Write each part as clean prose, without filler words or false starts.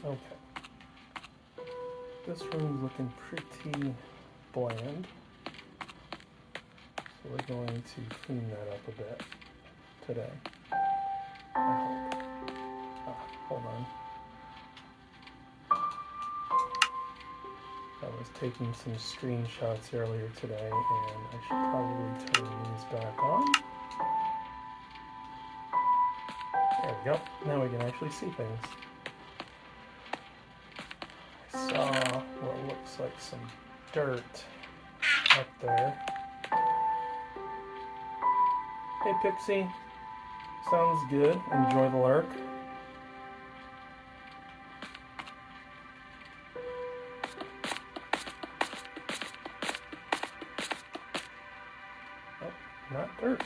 Okay, this room's looking pretty bland, so we're going to clean that up a bit today, I hope. Hold on. I was taking some screenshots earlier today, and I should probably turn these back on. There we go. Now we can actually see things. I saw what looks like some dirt up there. Hey Pixie, sounds good. Enjoy the lurk. Oh, not dirt,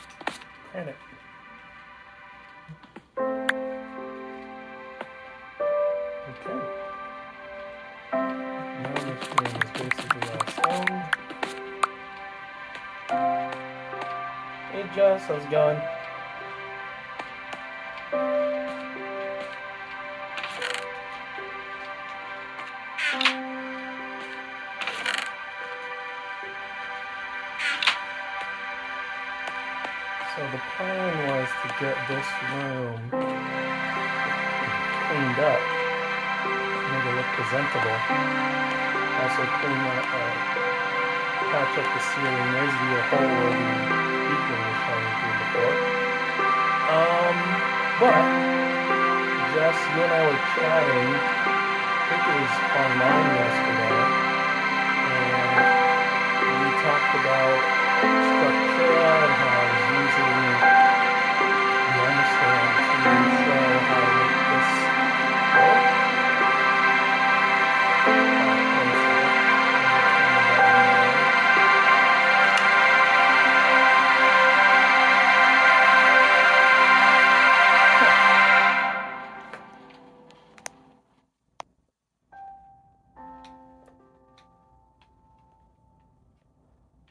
granite. Okay. Now this room is basically all stone. Hey Jess, how's it going? So the plan was to get this room cleaned up, make it look presentable. Also clean up, patch up the ceiling. There's the hole where the beacon was shining through before. But Jess, you and I were chatting, I think it was online yesterday, and we talked about Structura and how I was using the understand to show how to make this work.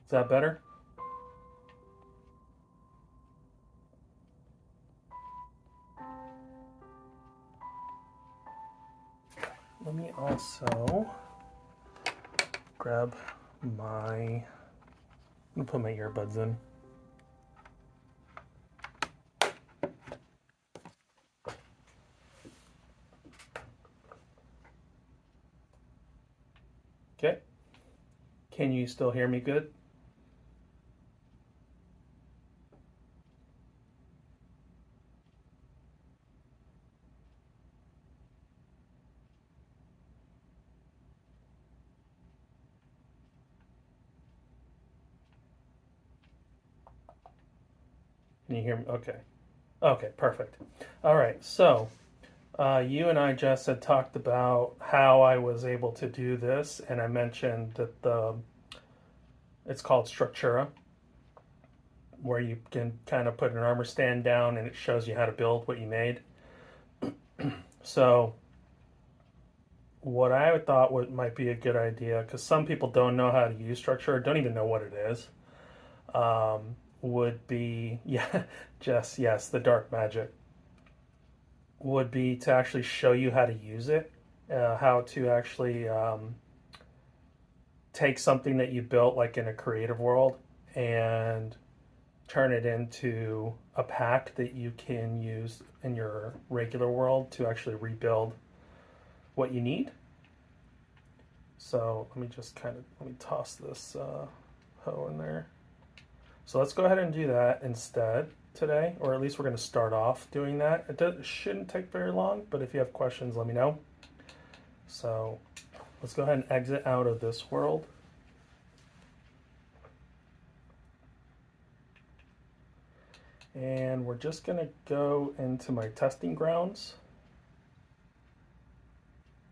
Is that better? Let me also grab my, I'm gonna put my earbuds in. Okay, can you still hear me good? Can you hear me? Okay. Okay, perfect. All right, so you and I, Jess, had talked about how I was able to do this, and I mentioned that it's called Structura, where you can kind of put an armor stand down and it shows you how to build what you made. So what I thought might be a good idea, because some people don't know how to use Structura, don't even know what it is, would be, yeah, Jess, yes, the dark magic, would be to actually show you how to use it, how to actually take something that you built like in a creative world and turn it into a pack that you can use in your regular world to actually rebuild what you need. So let me toss this hoe in there. So let's go ahead and do that instead today, or at least we're going to start off doing that. It shouldn't take very long, but if you have questions, let me know. So let's go ahead and exit out of this world. And we're just going to go into my testing grounds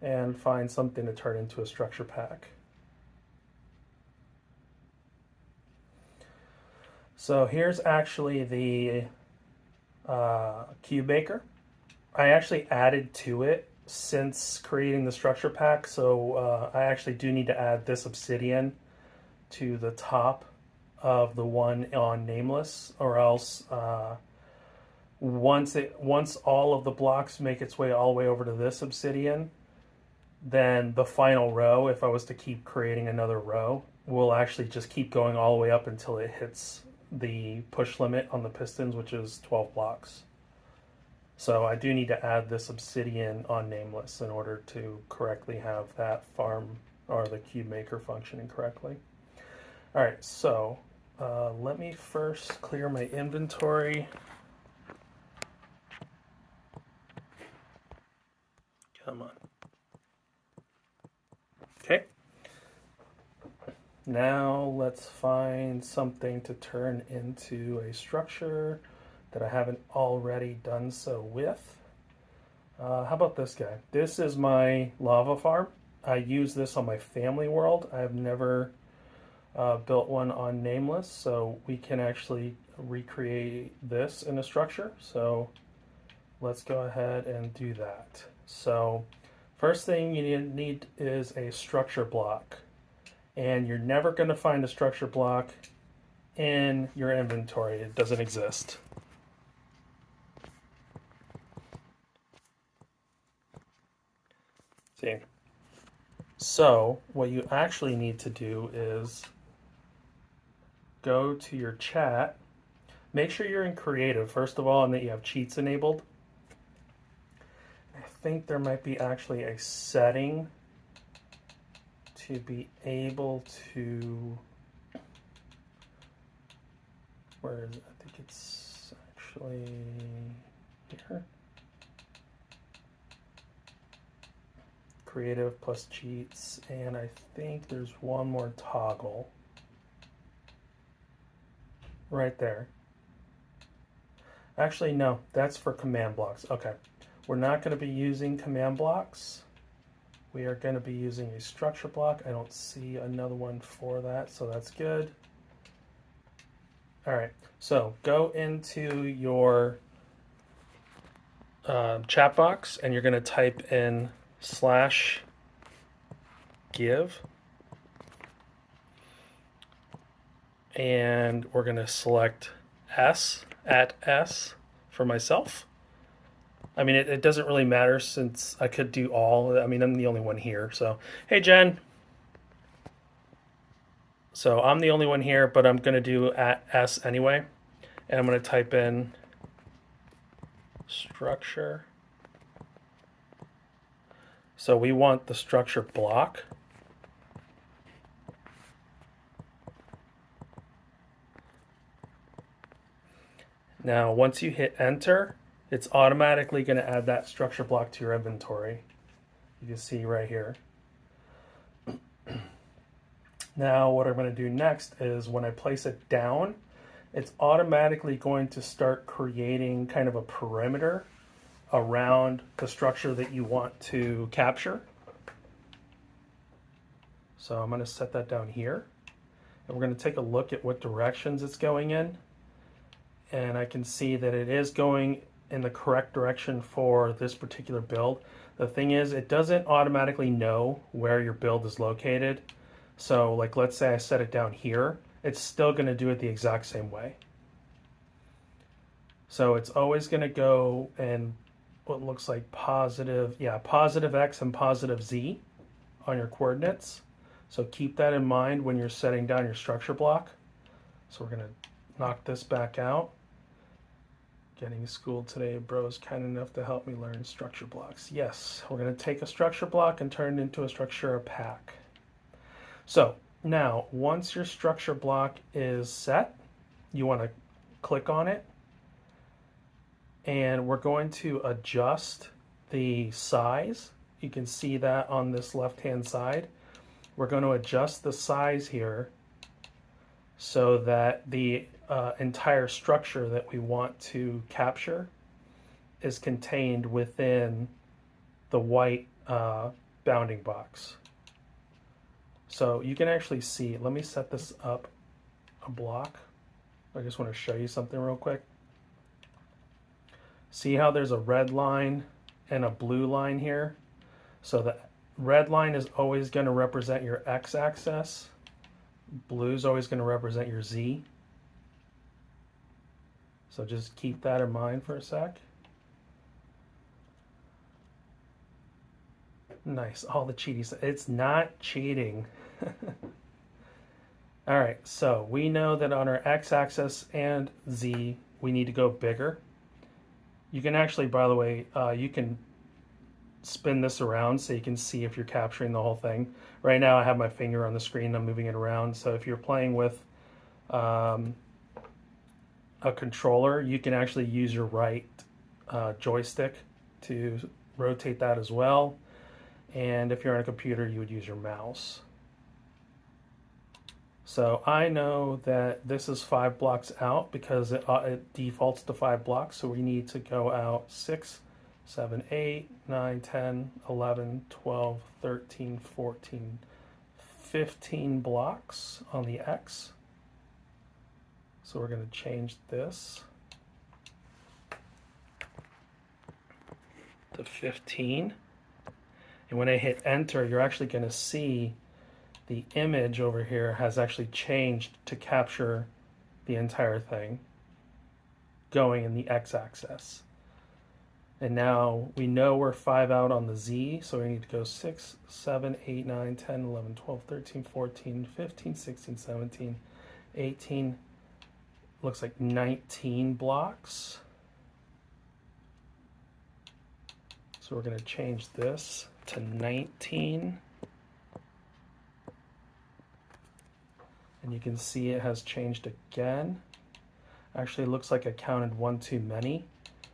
and find something to turn into a structure pack. So here's actually the cube maker. I actually added to it since creating the structure pack, so I actually do need to add this obsidian to the top of the one on Nameless, or else once all of the blocks make its way all the way over to this obsidian, then the final row, if I was to keep creating another row, will actually just keep going all the way up until it hits the push limit on the pistons, which is 12 blocks. So I do need to add this obsidian on Nameless in order to correctly have that farm or the cube maker functioning correctly. All right, so let me first clear my inventory. Come on. Okay. Now let's find something to turn into a structure that I haven't already done so with. How about this guy? This is my lava farm. I use this on my family world. I've never built one on Nameless, so we can actually recreate this in a structure. So let's go ahead and do that. So first thing you need is a structure block. And you're never going to find a structure block in your inventory. It doesn't exist. See? So what you actually need to do is go to your chat. Make sure you're in creative, first of all, and that you have cheats enabled. I think there might be actually a setting to be able to, where is it? I think it's actually here. Creative plus cheats, and I think there's one more toggle right there. Actually, no, that's for command blocks. Okay, we're not going to be using command blocks. We are going to be using a structure block. I don't see another one for that, so that's good. All right, so go into your chat box and you're going to type in /give, and we're going to select S for myself. I mean, it doesn't really matter since I could do all. I mean, I'm the only one here. So, hey, Jen. So I'm the only one here, but I'm going to do @s anyway. And I'm going to type in structure. So we want the structure block. Now, once you hit enter, it's automatically going to add that structure block to your inventory. You can see right here. Now what I'm going to do next is when I place it down, it's automatically going to start creating kind of a perimeter around the structure that you want to capture. So I'm going to set that down here. And we're going to take a look at what directions it's going in. And I can see that it is going in the correct direction for this particular build. The thing is, it doesn't automatically know where your build is located. So like, let's say I set it down here, it's still going to do it the exact same way. So it's always going to go in what looks like positive X and positive Z on your coordinates. So keep that in mind when you're setting down your structure block. So we're going to knock this back out. Getting schooled today, bro's kind enough to help me learn structure blocks. Yes, we're going to take a structure block and turn it into a structure pack. So now, once your structure block is set, you want to click on it, and we're going to adjust the size. You can see that on this left-hand side. We're going to adjust the size here so that the entire structure that we want to capture is contained within the white bounding box. So you can actually see, let me set this up a block. I just want to show you something real quick. See how there's a red line and a blue line here? So the red line is always going to represent your x-axis. Blue is always going to represent your z. So just keep that in mind for a sec. Nice, all the cheaty stuff. It's not cheating. All right, so we know that on our x-axis and z, we need to go bigger. You can actually, by the way, you can spin this around so you can see if you're capturing the whole thing. Right now I have my finger on the screen, I'm moving it around. So if you're playing with a controller, you can actually use your right joystick to rotate that as well. And if you're on a computer, you would use your mouse. So I know that this is 5 blocks out because it defaults to 5 blocks. So we need to go out 6, 7, 8, 9, 10, 11, 12, 13, 14, 15 blocks on the X. So we're going to change this to 15. And when I hit enter, you're actually going to see the image over here has actually changed to capture the entire thing going in the x-axis. And now we know we're 5 out on the z, so we need to go 6, 7, 8, 9, 10, 11, 12, 13, 14, 15, 16, 17, 18, looks like 19 blocks. So we're going to change this to 19. And you can see it has changed again. Actually, it looks like I counted 1 too many.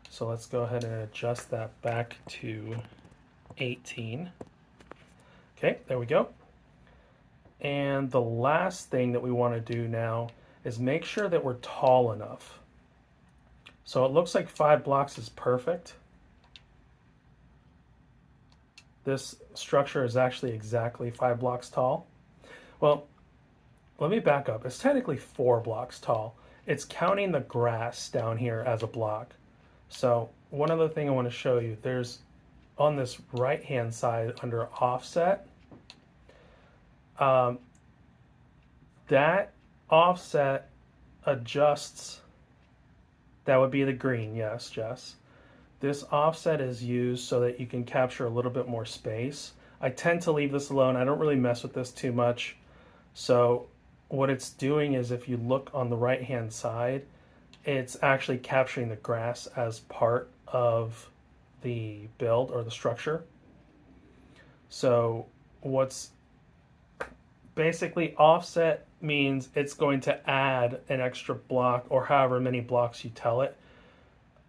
So let's go ahead and adjust that back to 18. Okay, there we go. And the last thing that we want to do now is make sure that we're tall enough. So it looks like 5 blocks is perfect. This structure is actually exactly 5 blocks tall. Well, let me back up. It's technically 4 blocks tall. It's counting the grass down here as a block. So one other thing I want to show you, there's on this right hand side under offset, that offset adjusts, that would be the green, yes, Jess. This offset is used so that you can capture a little bit more space. I tend to leave this alone. I don't really mess with this too much. So what it's doing is if you look on the right hand side, it's actually capturing the grass as part of the build or the structure. So what's basically offset means it's going to add an extra block or however many blocks you tell it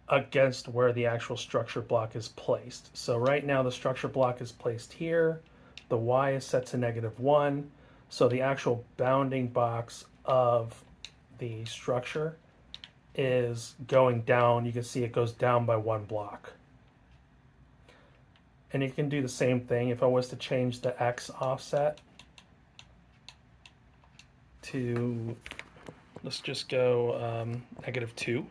against where the actual structure block is placed. So right now the structure block is placed here. The Y is set to -1. So the actual bounding box of the structure is going down. You can see it goes down by 1 block. And you can do the same thing if I was to change the X offset to, let's just go -2.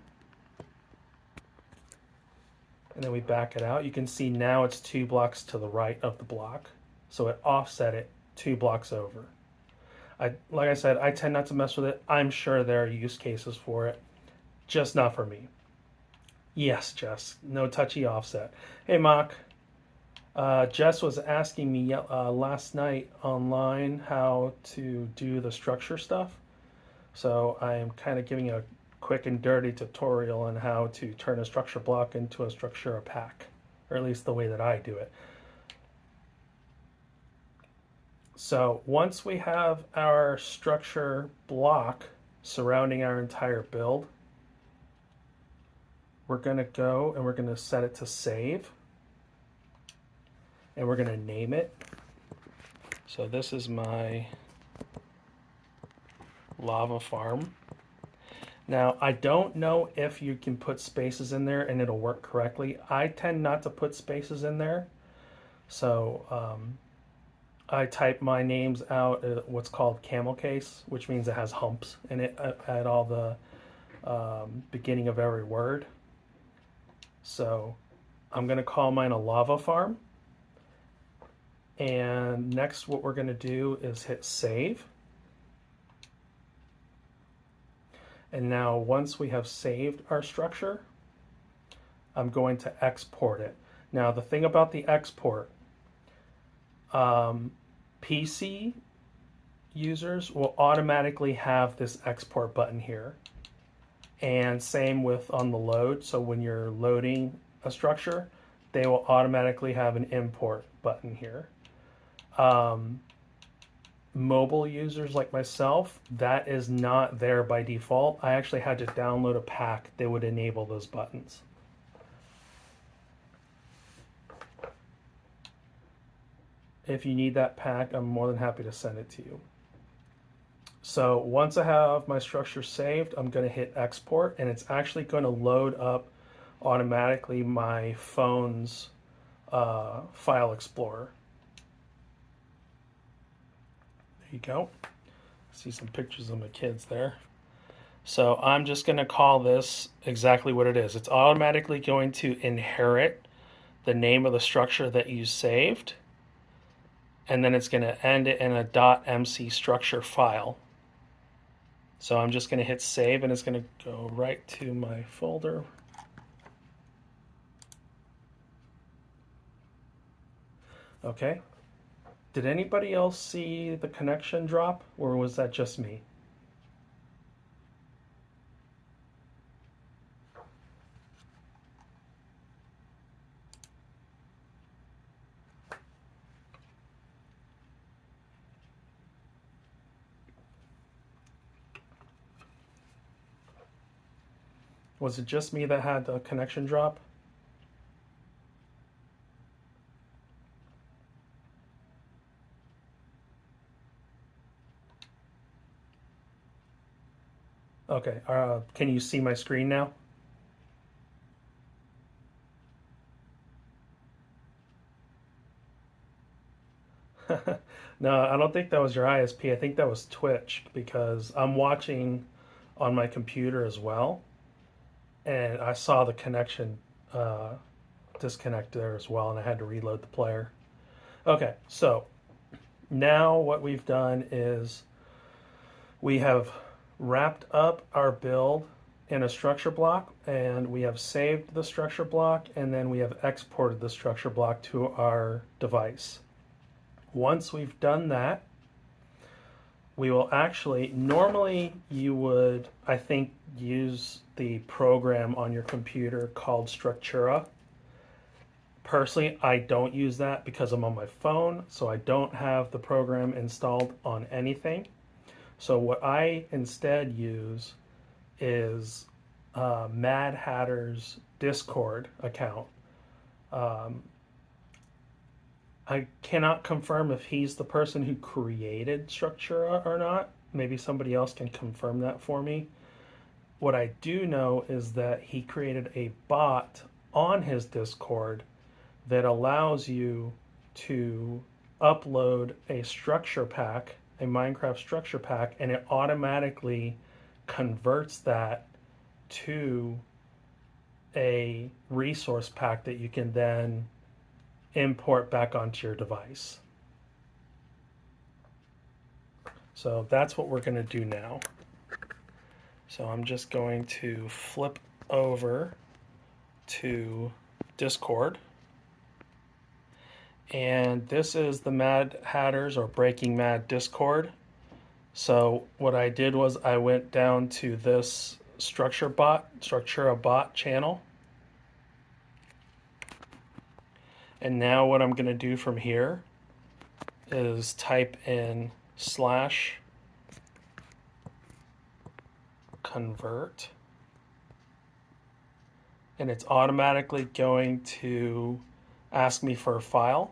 And then we back it out. You can see now it's 2 blocks to the right of the block. So it offset it 2 blocks over. Like I said, I tend not to mess with it. I'm sure there are use cases for it, just not for me. Yes, Jess, no touchy offset. Hey, Mock. Jess was asking me last night online how to do the structure stuff. So I am kind of giving a quick and dirty tutorial on how to turn a structure block into a Structura pack, or at least the way that I do it. So once we have our structure block surrounding our entire build, we're going to go and we're going to set it to save. And we're going to name it. So this is my lava farm. Now, I don't know if you can put spaces in there and it'll work correctly. I tend not to put spaces in there. So I type my names out at what's called camel case, which means it has humps in it at all the beginning of every word. So I'm going to call mine a lava farm. And next what we're going to do is hit save. And now once we have saved our structure, I'm going to export it. Now the thing about the export, PC users will automatically have this export button here. And same with on the load. So when you're loading a structure, they will automatically have an import button here. Mobile users like myself, that is not there by default. I actually had to download a pack that would enable those buttons. If you need that pack, I'm more than happy to send it to you. So once I have my structure saved, I'm going to hit export, and it's actually going to load up automatically my phone's file explorer. There you go. See some pictures of my kids there. So I'm just going to call this exactly what it is. It's automatically going to inherit the name of the structure that you saved, and then it's going to end it in a .mc structure file. So I'm just going to hit save, and it's going to go right to my folder. Okay. Did anybody else see the connection drop, or was that just me? Was it just me that had the connection drop? Okay, can you see my screen now? No, I don't think that was your ISP. I think that was Twitch, because I'm watching on my computer as well, and I saw the connection disconnect there as well, and I had to reload the player. Okay, so now what we've done is we have wrapped up our build in a structure block, and we have saved the structure block, and then we have exported the structure block to our device. Once we've done that, we will actually, normally you would, I think, use the program on your computer called Structura. Personally, I don't use that because I'm on my phone, so I don't have the program installed on anything. So what I instead use is MaddHatter's Discord account. I cannot confirm if he's the person who created Structura or not. Maybe somebody else can confirm that for me. What I do know is that he created a bot on his Discord that allows you to upload a structure pack, a Minecraft structure pack, and it automatically converts that to a resource pack that you can then import back onto your device. So that's what we're going to do now. So I'm just going to flip over to Discord. And this is the MaddHatters or Breaking Mad Discord. So what I did was I went down to this Structura bot channel. And now what I'm going to do from here is type in /convert. And it's automatically going to ask me for a file.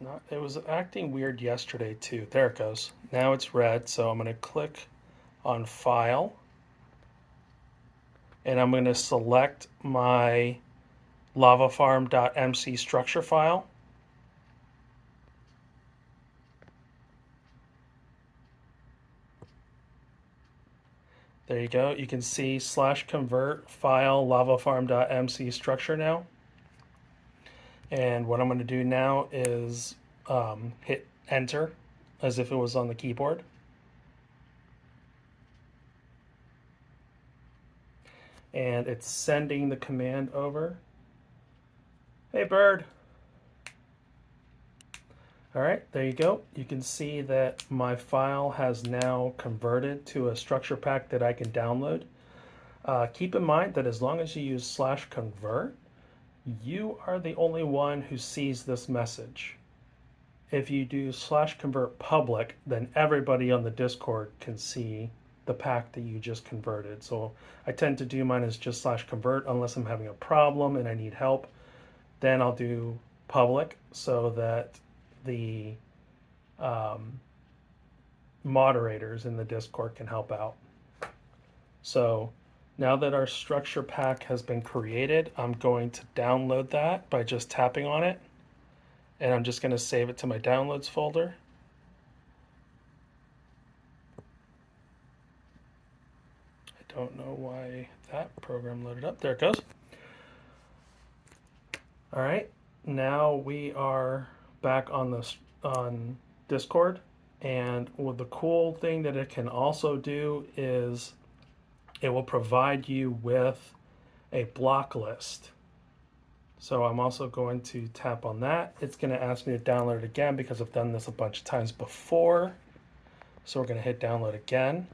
not, it was acting weird yesterday too. There it goes. Now it's red, so I'm going to click on File, and I'm going to select my lavafarm.mc structure file. There you go. You can see /convert file lavafarm.mc structure now. And what I'm going to do now is hit enter as if it was on the keyboard. And it's sending the command over. Hey, bird. All right, there you go. You can see that my file has now converted to a structure pack that I can download. Keep in mind that as long as you use /convert, you are the only one who sees this message. If you do /convert public, then everybody on the Discord can see the pack that you just converted. So I tend to do mine as just /convert unless I'm having a problem and I need help. Then I'll do public so that the moderators in the Discord can help out. So now that our structure pack has been created, I'm going to download that by just tapping on it. And I'm just going to save it to my downloads folder. I don't know why that program loaded up. There it goes. All right, now we are back on Discord, and the cool thing that it can also do is it will provide you with a block list. So I'm also going to tap on that. It's going to ask me to download it again because I've done this a bunch of times before. So we're going to hit download again,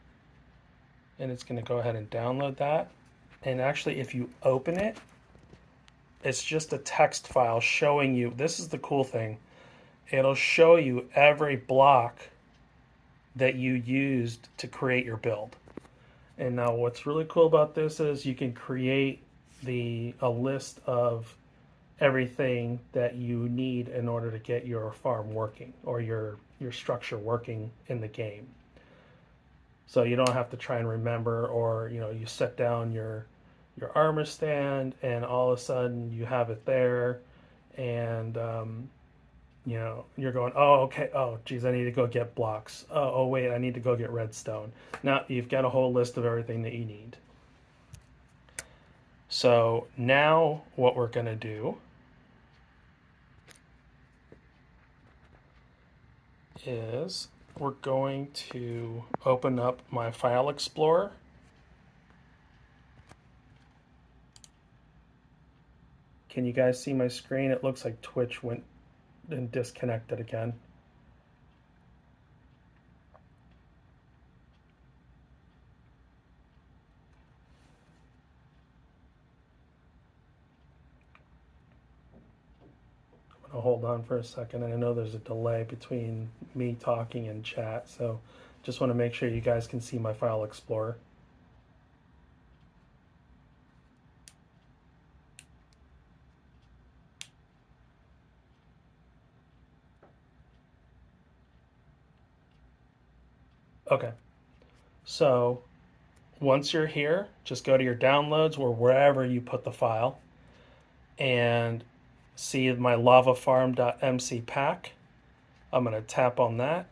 and it's going to go ahead and download that. And actually, if you open it, it's just a text file showing you, this is the cool thing, it'll show you every block that you used to create your build. And now what's really cool about this is you can create a list of everything that you need in order to get your farm working or your structure working in the game. So you don't have to try and remember, or you set down your armor stand and all of a sudden you have it there, and you're going, oh, okay, oh geez, I need to go get blocks, oh wait, I need to go get redstone. Now you've got a whole list of everything that you need. So now what we're going to do is we're going to open up my file explorer. Can you guys see my screen? It looks like Twitch went and disconnected again. I'll hold on for a second. I know there's a delay between me talking and chat, so just want to make sure you guys can see my file explorer. Okay, so once you're here, just go to your downloads or wherever you put the file and see my lavafarm.mc pack. I'm going to tap on that,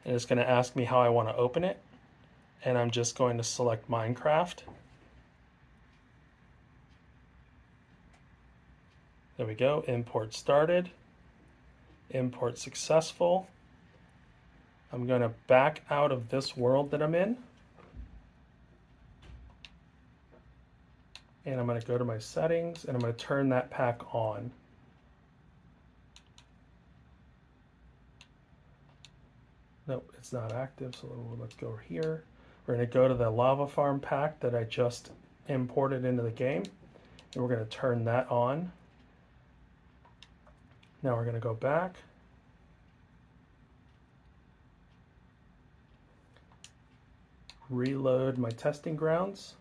and it's going to ask me how I want to open it, and I'm just going to select Minecraft. There we go, import started, import successful. I'm going to back out of this world that I'm in, and I'm going to go to my settings, and I'm going to turn that pack on. Nope, it's not active, so let's go over here. We're going to go to the lava farm pack that I just imported into the game, and we're going to turn that on. Now we're going to go back. Reload my testing grounds.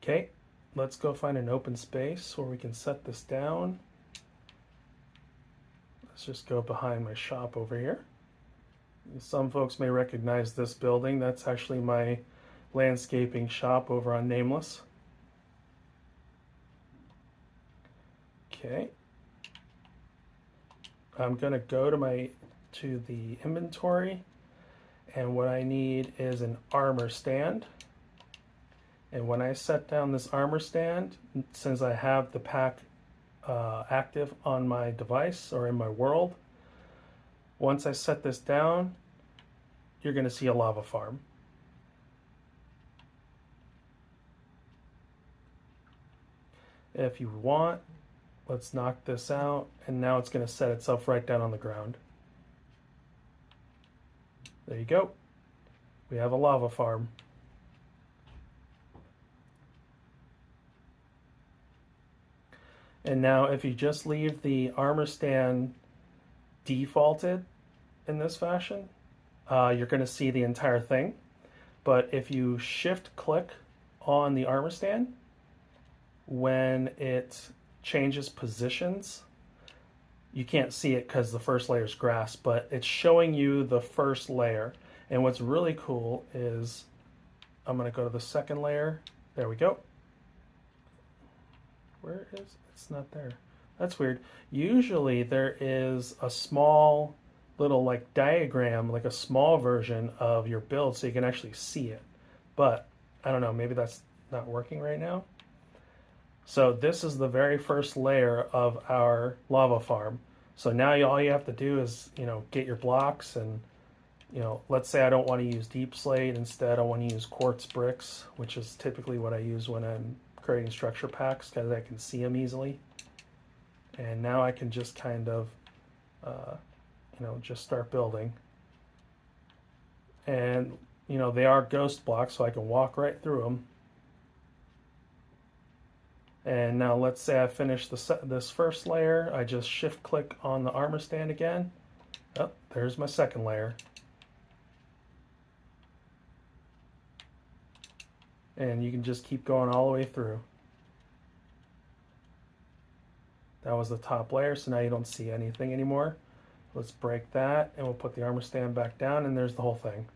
Okay, let's go find an open space where we can set this down. Let's just go behind my shop over here. Some folks may recognize this building. That's actually my landscaping shop over on Nameless. Okay. I'm gonna go to the inventory, and what I need is an armor stand. And when I set down this armor stand, since I have the pack active on my device or in my world, once I set this down, you're going to see a lava farm. If you want, let's knock this out, and now it's going to set itself right down on the ground. There you go. We have a lava farm. And now if you just leave the armor stand defaulted in this fashion, you're going to see the entire thing. But if you shift click on the armor stand, when it changes positions, you can't see it because the first layer is grass, but it's showing you the first layer. And what's really cool is, I'm going to go to the second layer. There we go. Where is it? It's not there. That's weird. Usually there is a small little like diagram, like a small version of your build so you can actually see it. But I don't know, maybe that's not working right now. So this is the very first layer of our lava farm. So now all you have to do is, get your blocks and, let's say I don't want to use deep slate. Instead, I want to use quartz bricks, which is typically what I use when I'm creating structure packs because I can see them easily. And now I can just kind of, just start building. And, they are ghost blocks, so I can walk right through them. And now let's say I finish this first layer. I just shift click on the armor stand again. Oh, there's my second layer. And you can just keep going all the way through. That was the top layer, so now you don't see anything anymore. Let's break that, and we'll put the armor stand back down, and there's the whole thing.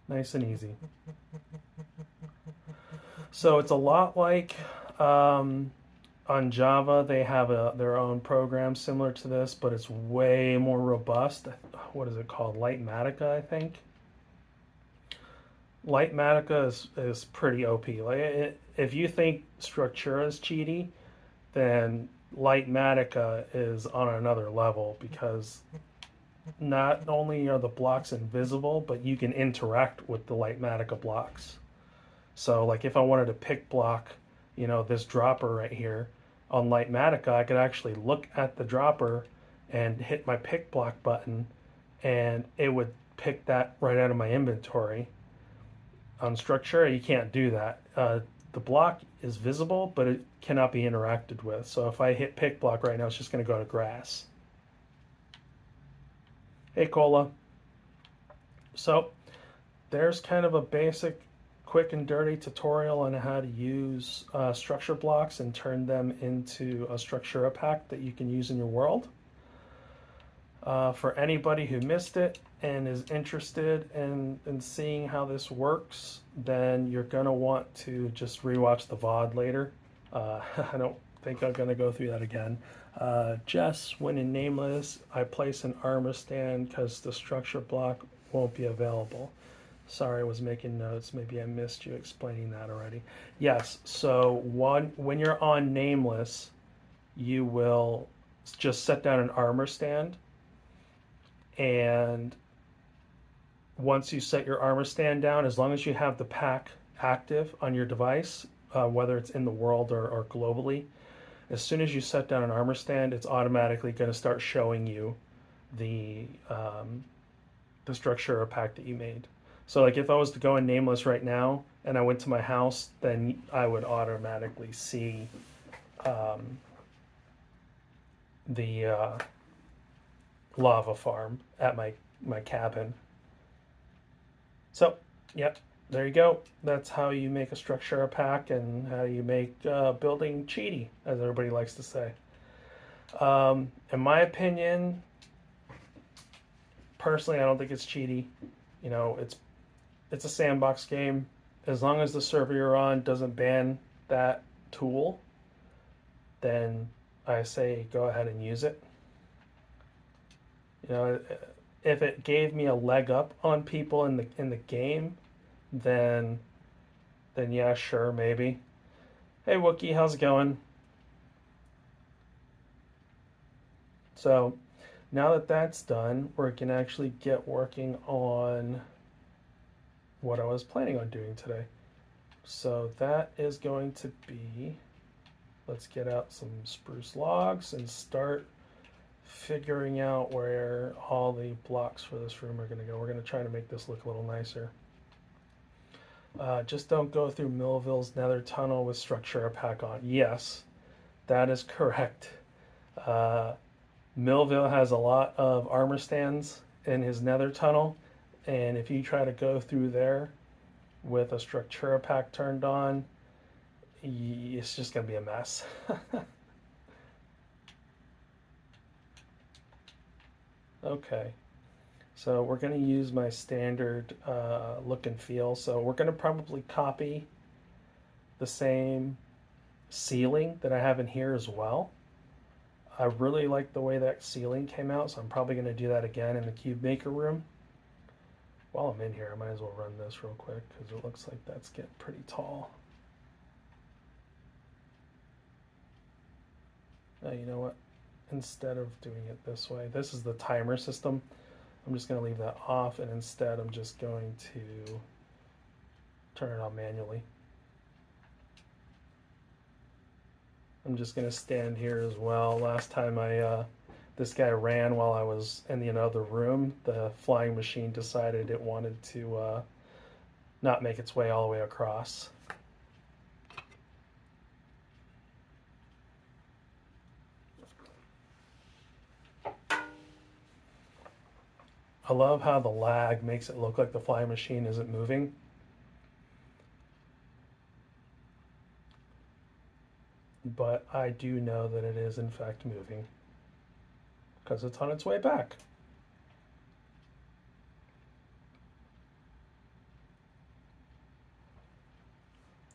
Nice and easy. So it's a lot like on Java, they have their own program similar to this, but it's way more robust. What is it called? Maddhatter, I think. Maddhatter is pretty OP. If you think Structura is cheaty, then Maddhatter is on another level because not only are the blocks invisible, but you can interact with the Maddhatter blocks. So like if I wanted to pick block, this dropper right here on Maddhatter, I could actually look at the dropper and hit my pick block button, and it would pick that right out of my inventory. On Structura, you can't do that. The block is visible, but it cannot be interacted with. So if I hit pick block right now, it's just going to go to grass. Hey, Cola. So there's kind of a basic, quick and dirty tutorial on how to use structure blocks and turn them into a Structura pack that you can use in your world. For anybody who missed it and is interested in seeing how this works, then you're going to want to just rewatch the VOD later. I don't think I'm going to go through that again. Jess, when in Nameless, I place an armor stand because the structure block won't be available. Sorry, I was making notes. Maybe I missed you explaining that already. Yes, so when you're on Nameless, you will just set down an armor stand. And once you set your armor stand down, as long as you have the pack active on your device, whether it's in the world or globally, as soon as you set down an armor stand, it's automatically going to start showing you the Structura pack that you made. So like if I was to go in Nameless right now and I went to my house, then I would automatically see the lava farm at my cabin. So, yep, there you go. That's how you make a Structura pack and how you make building cheaty, as everybody likes to say. In my opinion, personally, I don't think it's cheaty. You know, it's a sandbox game. As long as the server you're on doesn't ban that tool, then I say go ahead and use it. You know, if it gave me a leg up on people in the game, then yeah, sure, maybe. Hey Wookie, how's it going? So now that that's done, we can actually get working on what I was planning on doing today. So that is going to be, let's get out some spruce logs and start figuring out where all the blocks for this room are going to go. We're going to try to make this look a little nicer. Just don't go through Millville's nether tunnel with Structura pack on. Yes, that is correct. Millville has a lot of armor stands in his nether tunnel, and if you try to go through there with a Structura pack turned on, it's just going to be a mess. Okay, so we're going to use my standard look and feel. So we're going to probably copy the same ceiling that I have in here as well. I really like the way that ceiling came out, so I'm probably going to do that again in the cube maker room. While I'm in here, I might as well run this real quick because it looks like that's getting pretty tall. You know what? Instead of doing it this way, this is the timer system. I'm just going to leave that off, and instead I'm just going to turn it on manually. I'm just going to stand here as well. Last time this guy ran while I was in the other room, the flying machine decided it wanted to not make its way all the way across. I love how the lag makes it look like the flying machine isn't moving. But I do know that it is in fact moving because it's on its way back.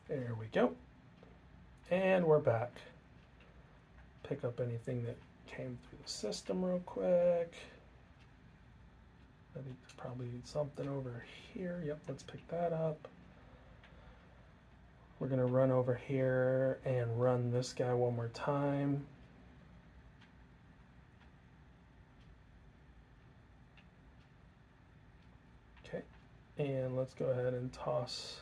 There we go. And we're back. Pick up anything that came through the system real quick. I think there's probably something over here. Yep, let's pick that up. We're going to run over here and run this guy one more time. Okay, and let's go ahead and toss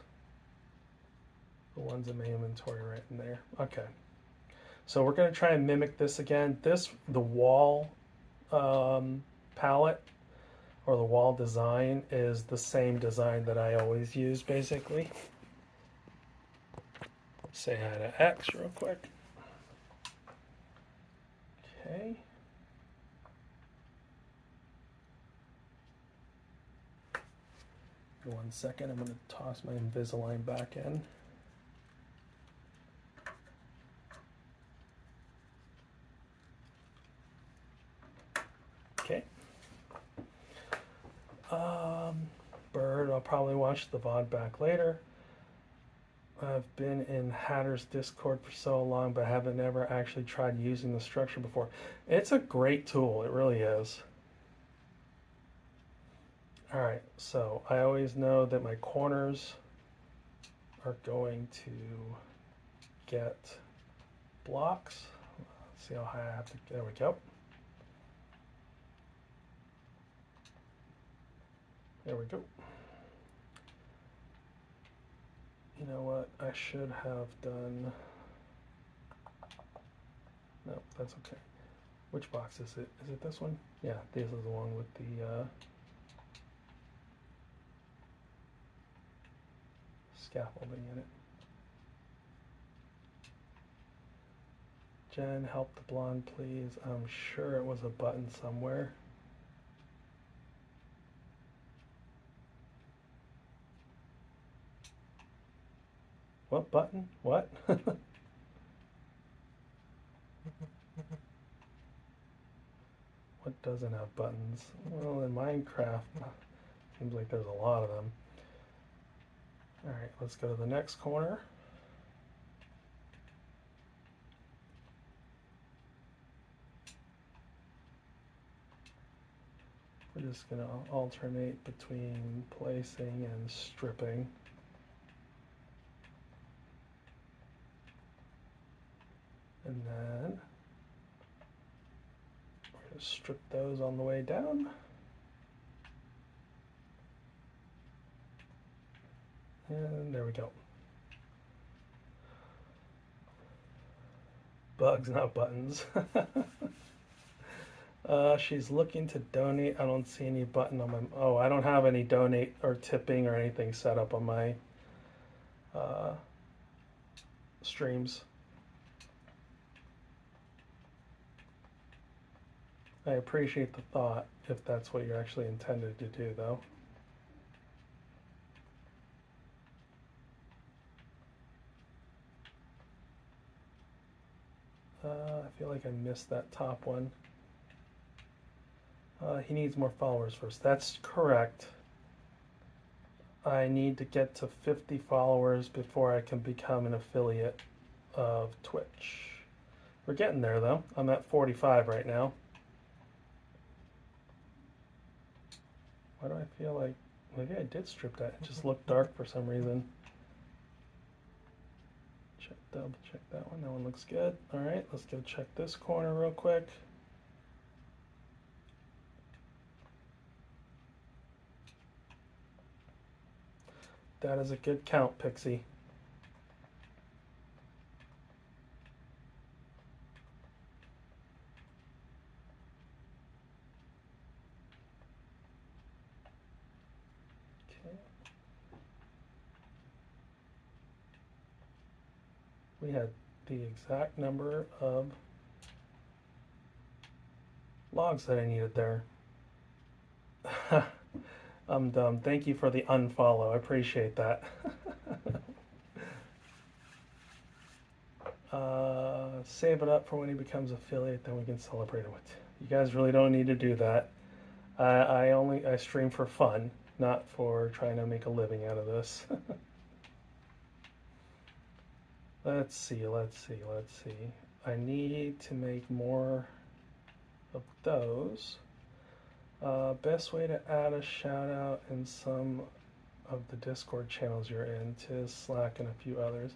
the ones in my inventory right in there. Okay, so we're going to try and mimic this again. The wall palette or the wall design is the same design that I always use basically. Say hi to X real quick. Okay. One second, I'm going to toss my Invisalign back in. Okay. Bird, I'll probably watch the VOD back later. I've been in Hatter's Discord for so long, but I haven't ever actually tried using the structure before. It's a great tool, it really is. Alright, so I always know that my corners are going to get blocks. Let's see how high I have to, there we go. There we go. You know what, I should have done, no, that's okay. Which box is it? Is it this one? Yeah, this is the one with the scaffolding in it. Jen, help the blonde please. I'm sure it was a button somewhere. What button? What? What doesn't have buttons? Well, in Minecraft, seems like there's a lot of them. All right, let's go to the next corner. We're just going to alternate between placing and stripping. And then we're going to strip those on the way down. And there we go. Bugs, not buttons. She's looking to donate. I don't see any button on my... Oh, I don't have any donate or tipping or anything set up on my streams. I appreciate the thought, if that's what you're actually intended to do, though. I feel like I missed that top one. He needs more followers first. That's correct. I need to get to 50 followers before I can become an affiliate of Twitch. We're getting there, though. I'm at 45 right now. Why do I feel like... Maybe I did strip that. It just looked dark for some reason. Double check that one. That one looks good. All right, let's go check this corner real quick. That is a good count, Pixie. Okay. We had the exact number of logs that I needed there. I'm dumb. Thank you for the unfollow. I appreciate that. Save it up for when he becomes affiliate, then we can celebrate it with. You guys really don't need to do that. I stream for fun, not for trying to make a living out of this. Let's see. I need to make more of those. Best way to add a shout out in some of the Discord channels you're in, Tiz, Slack, and a few others.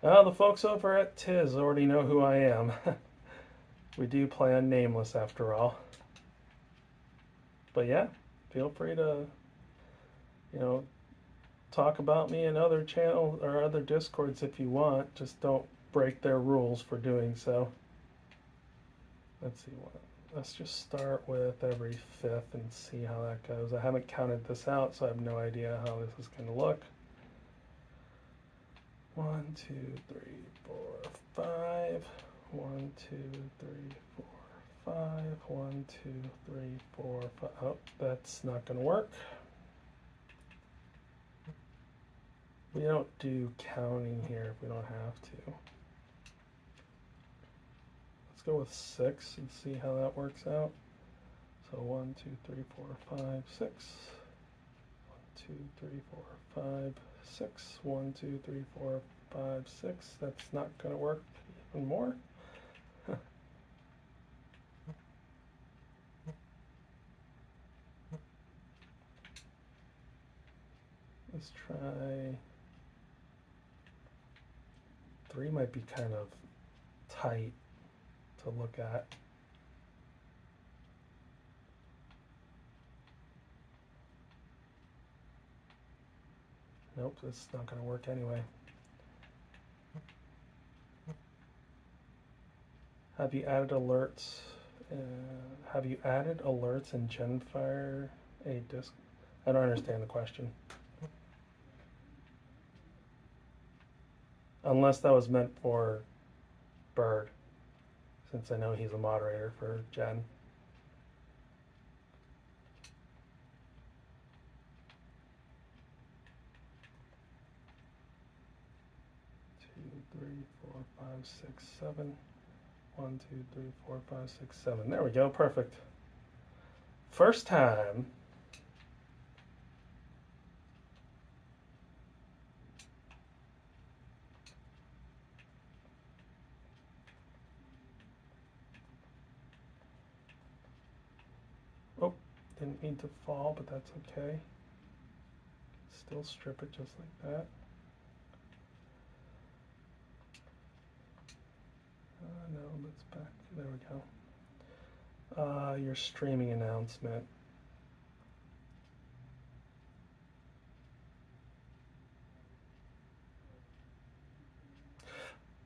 The folks over at Tiz already know who I am. We do play on Nameless after all. But yeah, feel free to, talk about me in other channels or other Discords if you want. Just don't break their rules for doing so. Let's see what. Let's just start with every 5th and see how that goes. I haven't counted this out, so I have no idea how this is going to look. 1, 2, 3, 4, 5. 1, 2, 3, 4, 5. 1, 2, 3, 4, 5. Oh, that's not going to work. We don't do counting here if we don't have to. Go with 6 and see how that works out. So 1, 2, 3, 4, 5, 6. 1, 2, 3, 4, 5, 6. 1, 2, 3, 4, 5, 6. That's not going to work even more. Let's try. 3 might be kind of tight to look at. Nope, it's not going to work anyway. Have you added alerts? Have you added alerts in Genfire a disk? I don't understand the question. Unless that was meant for Bird, since I know he's a moderator for Gen. 5, 6, 7. 1, 2, 3, 4, 5, 6, 7. There we go. Perfect. First time. Oh, didn't mean to fall, but that's okay. Still strip it just like that. No, let's back. There we go. Your streaming announcement.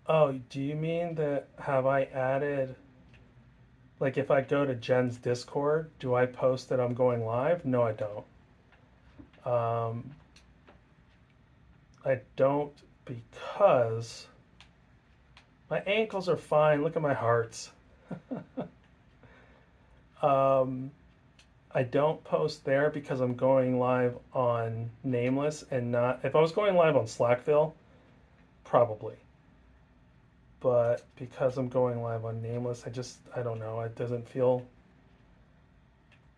Oh, do you mean that have I added, like if I go to Jen's Discord, do I post that I'm going live? No, I don't. I don't because my ankles are fine. Look at my hearts. I don't post there because I'm going live on Nameless and not. If I was going live on Slackville, probably. But because I'm going live on Nameless, I don't know. It doesn't feel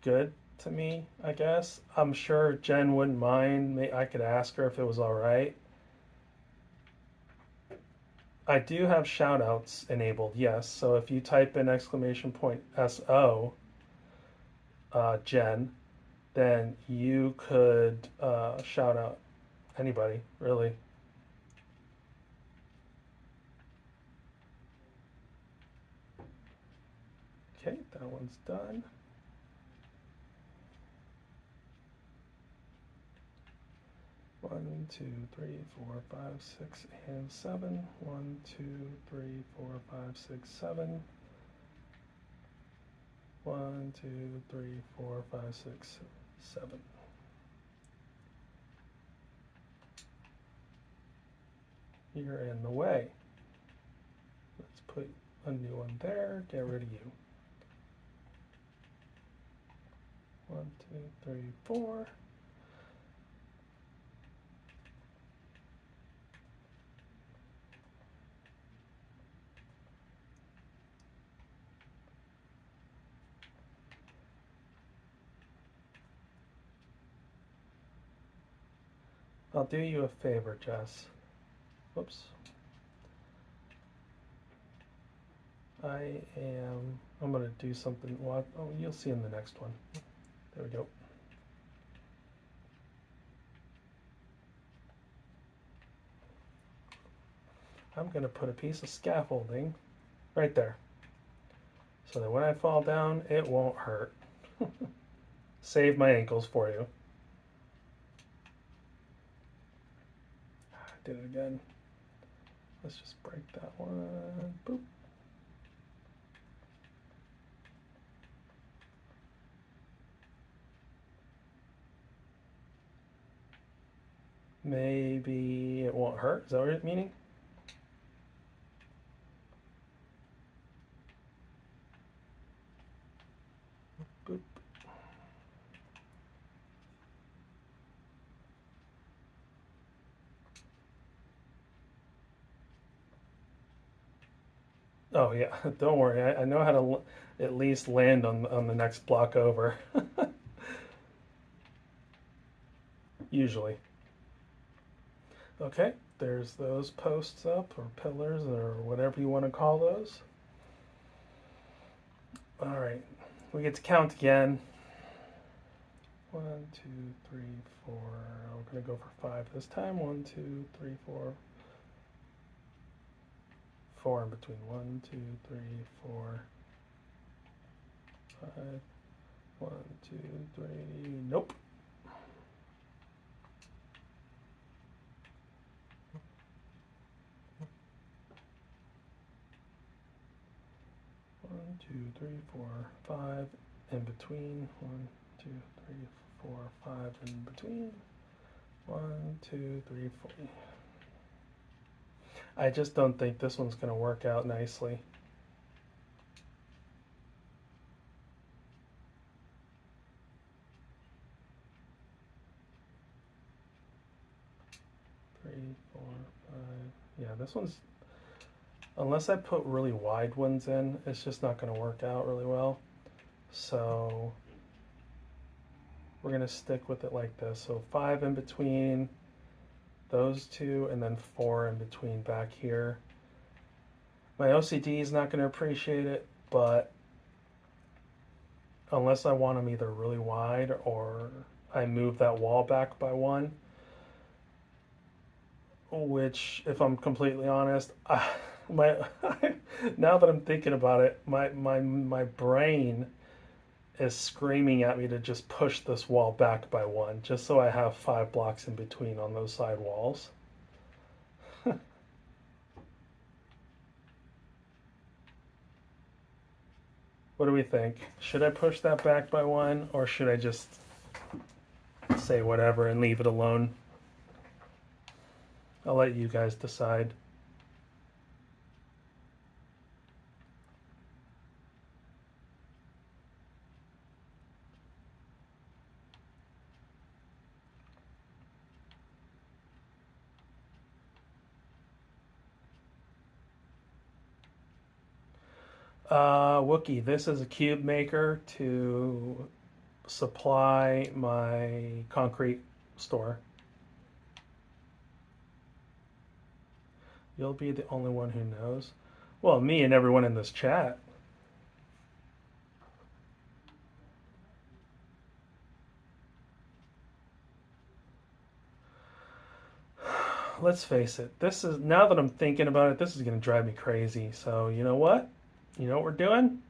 good to me, I guess. I'm sure Jen wouldn't mind. I could ask her if it was all right. I do have shoutouts enabled, yes. So if you type in !SO, Jen, then you could shout out anybody, really. Okay, that one's done. One, 2, 3, 4, 5, 6, and 7. 1, 2, 3, 4, 5, 6, 7. 1, 2, 3, 4, 5, 6, 7. You're in the way. Let's put a new one there. Get rid of you. 1, 2, 3, 4. I'll do you a favor, Jess. Whoops. I'm going to do something. Well, oh, you'll see in the next one. There we go. I'm going to put a piece of scaffolding right there so that when I fall down, it won't hurt. Save my ankles for you. I did it again. Let's just break that one. Boop. Maybe it won't hurt. Is that what you're meaning? Boop. Oh yeah, don't worry. I know how to at least land on the next block over. Usually. Okay, there's those posts up, or pillars, or whatever you want to call those. All right, we get to count again. 1, 2, 3, 4. We're going to go for 5 this time. 1, 2, 3, 4. 4 in between. 1, 2, 3, 4, 5. 1, 2, 3. Nope. 1, 2, 3, 4, 5 in between. 1, 2, 3, 4, 5 in between. 1, 2, 3, 4. I just don't think this one's going to work out nicely. Three, 4, 5. Yeah, this one's Unless I put really wide ones in, it's just not going to work out really well. So we're going to stick with it like this. So 5 in between those two, and then 4 in between back here. My OCD is not going to appreciate it, but unless I want them either really wide or I move that wall back by 1, which, if I'm completely honest, my now that I'm thinking about it, my brain is screaming at me to just push this wall back by 1, just so I have 5 blocks in between on those side walls. What do we think? Should I push that back by 1, or should I just say whatever and leave it alone? I'll let you guys decide. Wookie, this is a cube maker to supply my concrete store. You'll be the only one who knows. Well, me and everyone in this chat. Let's face it, this is, now that I'm thinking about it, this is going to drive me crazy. So, you know what? You know what we're doing?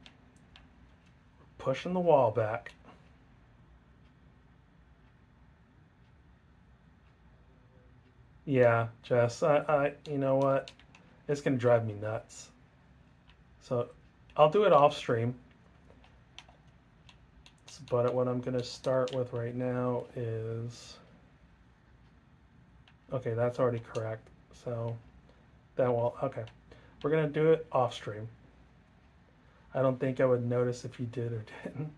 Pushing the wall back. Yeah, Jess, you know what? It's going to drive me nuts. So I'll do it off stream. But what I'm going to start with right now is, okay, that's already correct. So that will, okay. We're going to do it off stream. I don't think I would notice if you did or didn't.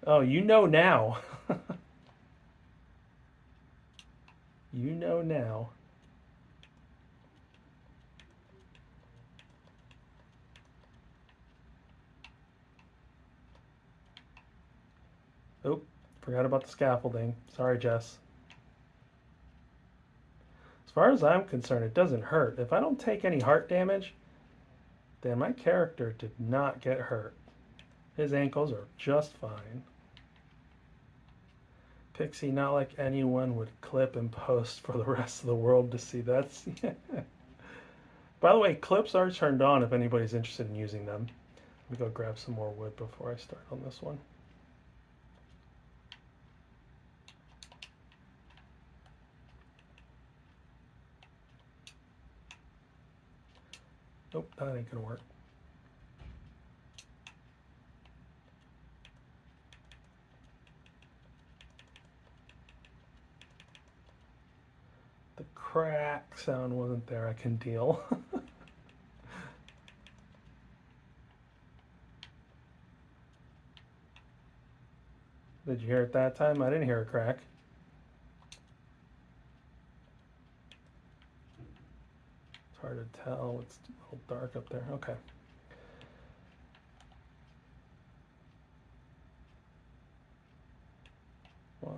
Oh, you know now. You know now. Oh, forgot about the scaffolding. Sorry, Jess. As far as I'm concerned, it doesn't hurt. If I don't take any heart damage, then my character did not get hurt. His ankles are just fine. Pixie, not like anyone would clip and post for the rest of the world to see. That's... By the way, clips are turned on if anybody's interested in using them. Let me go grab some more wood before I start on this one. Nope, that ain't gonna work. The crack sound wasn't there, I can deal. Did you hear it that time? I didn't hear a crack. It's hard to tell, it's a little dark up there. Okay. We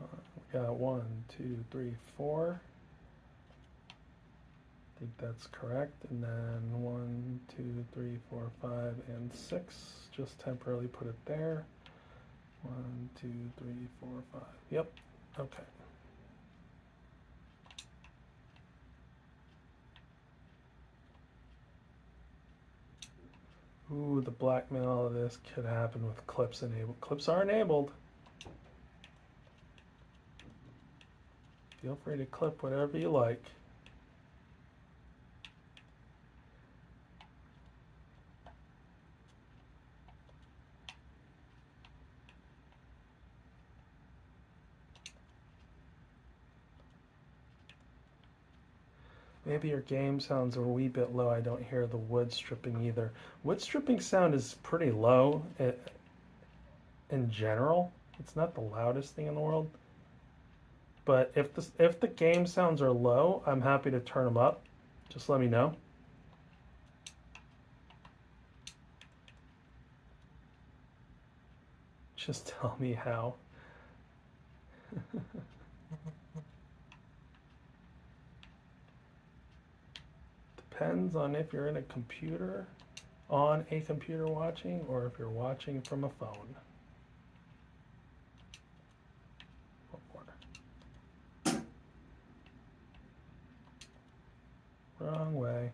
got 1, 2, 3, 4. I think that's correct. And then 1, 2, 3, 4, 5, and 6. Just temporarily put it there. 1, 2, 3, 4, 5. Yep. Okay. Ooh, the blackmail of this could happen with clips enabled. Clips are enabled. Feel free to clip whatever you like. Maybe your game sounds a wee bit low. I don't hear the wood stripping either. Wood stripping sound is pretty low in general. It's not the loudest thing in the world. But if the game sounds are low, I'm happy to turn them up. Just let me know. Just tell me how. Depends on if you're in a computer, on a computer watching, or if you're watching from a phone. Wrong way.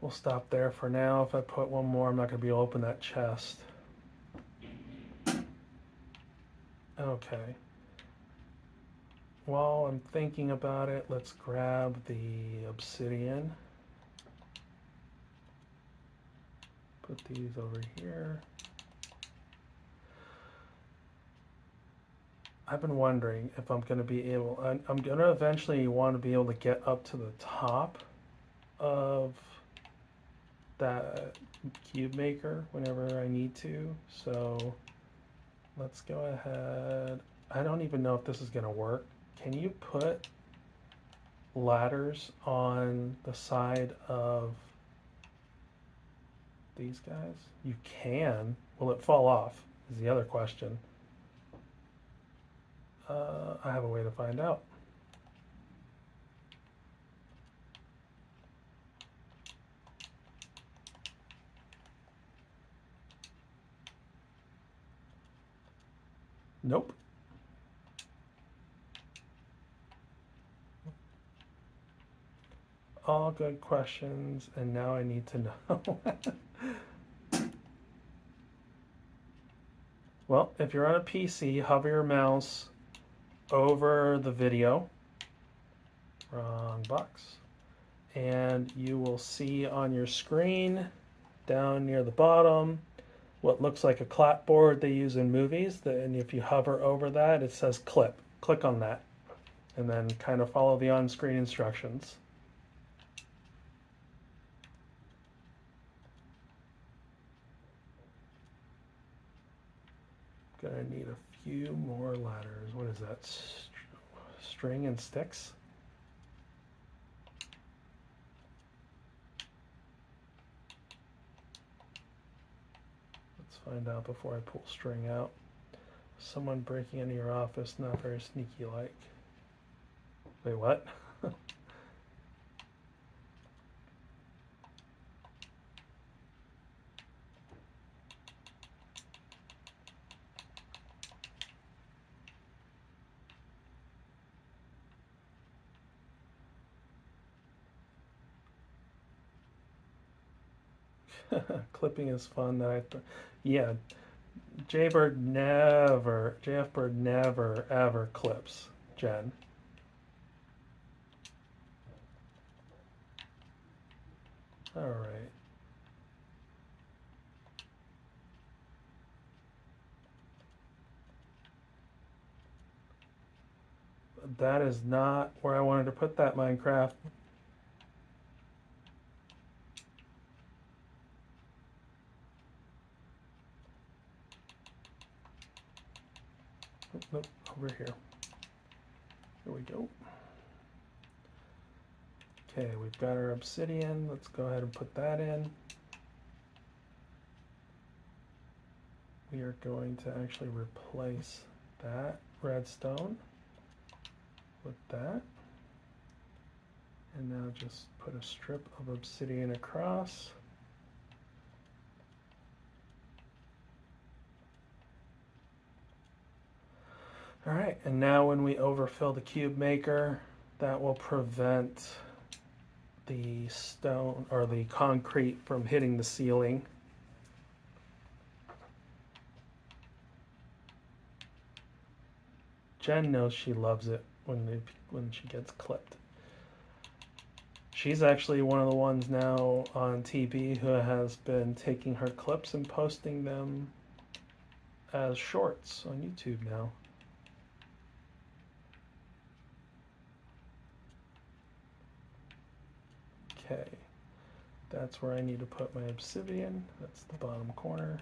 We'll stop there for now. If I put one more, I'm not going to be able to open that chest. Okay. While I'm thinking about it, let's grab the obsidian. Put these over here. I've been wondering if I'm going to be able, I'm going to eventually want to be able to get up to the top of that cube maker whenever I need to. So let's go ahead. I don't even know if this is going to work. Can you put ladders on the side of these guys? You can. Will it fall off is the other question. I have a way to find out. Nope. All good questions, and now I need to know. Well, if you're on a PC, hover your mouse over the video, wrong box, and you will see on your screen down near the bottom what looks like a clapboard they use in movies. And if you hover over that, it says clip. Click on that, and then kind of follow the on-screen instructions. Gonna need a few more ladders. What is that? String and sticks? Let's find out before I pull string out. Someone breaking into your office, not very sneaky like. Wait, what? Clipping is fun. Yeah, JFBird never ever clips, Jen. All right. That is not where I wanted to put that Minecraft. Nope, over here. Here we go. Okay, we've got our obsidian. Let's go ahead and put that in. We are going to actually replace that redstone with that. And now just put a strip of obsidian across. All right, and now when we overfill the cube maker, that will prevent the stone or the concrete from hitting the ceiling. Jen knows she loves it when she gets clipped. She's actually one of the ones now on TB who has been taking her clips and posting them as shorts on YouTube now. Okay, that's where I need to put my obsidian. That's the bottom corner.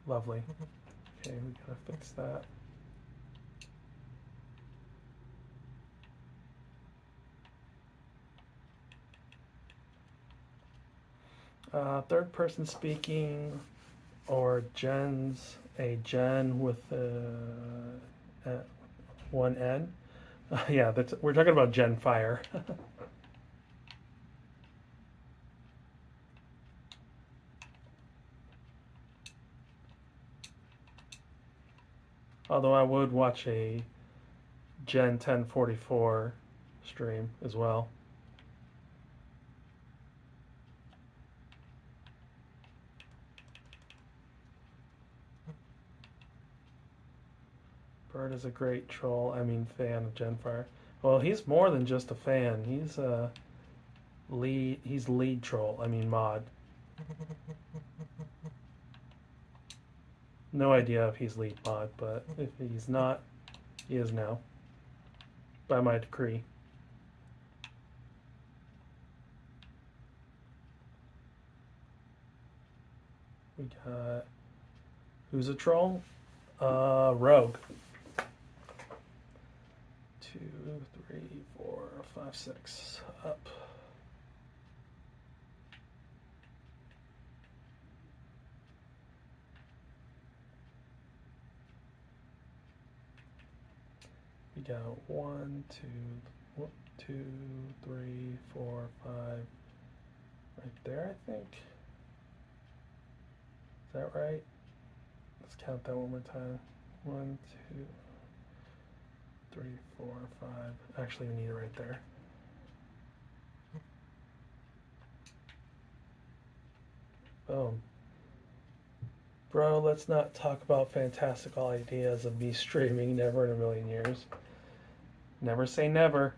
Lovely. Okay, we gotta fix that. Third person speaking, or gens, a gen with one N. Yeah, we're talking about gen fire. Although I would watch a Gen 1044 stream as well. Bird is a great troll, fan of Genfire. Well, he's more than just a fan. He's a lead troll, mod. No idea if he's lead mod, but if he's not, he is now. By my decree. We got... Who's a troll? Rogue. 2, 3, 4, 5, 6. Up. We got 1, 2, 3, 4, 5. Right there, I think. Is that right? Let's count that one more time. 1, 2, 3, 4, 5. Actually, we need it right there. Boom. Bro, let's not talk about fantastical ideas of me streaming. Never in a million years. Never say never.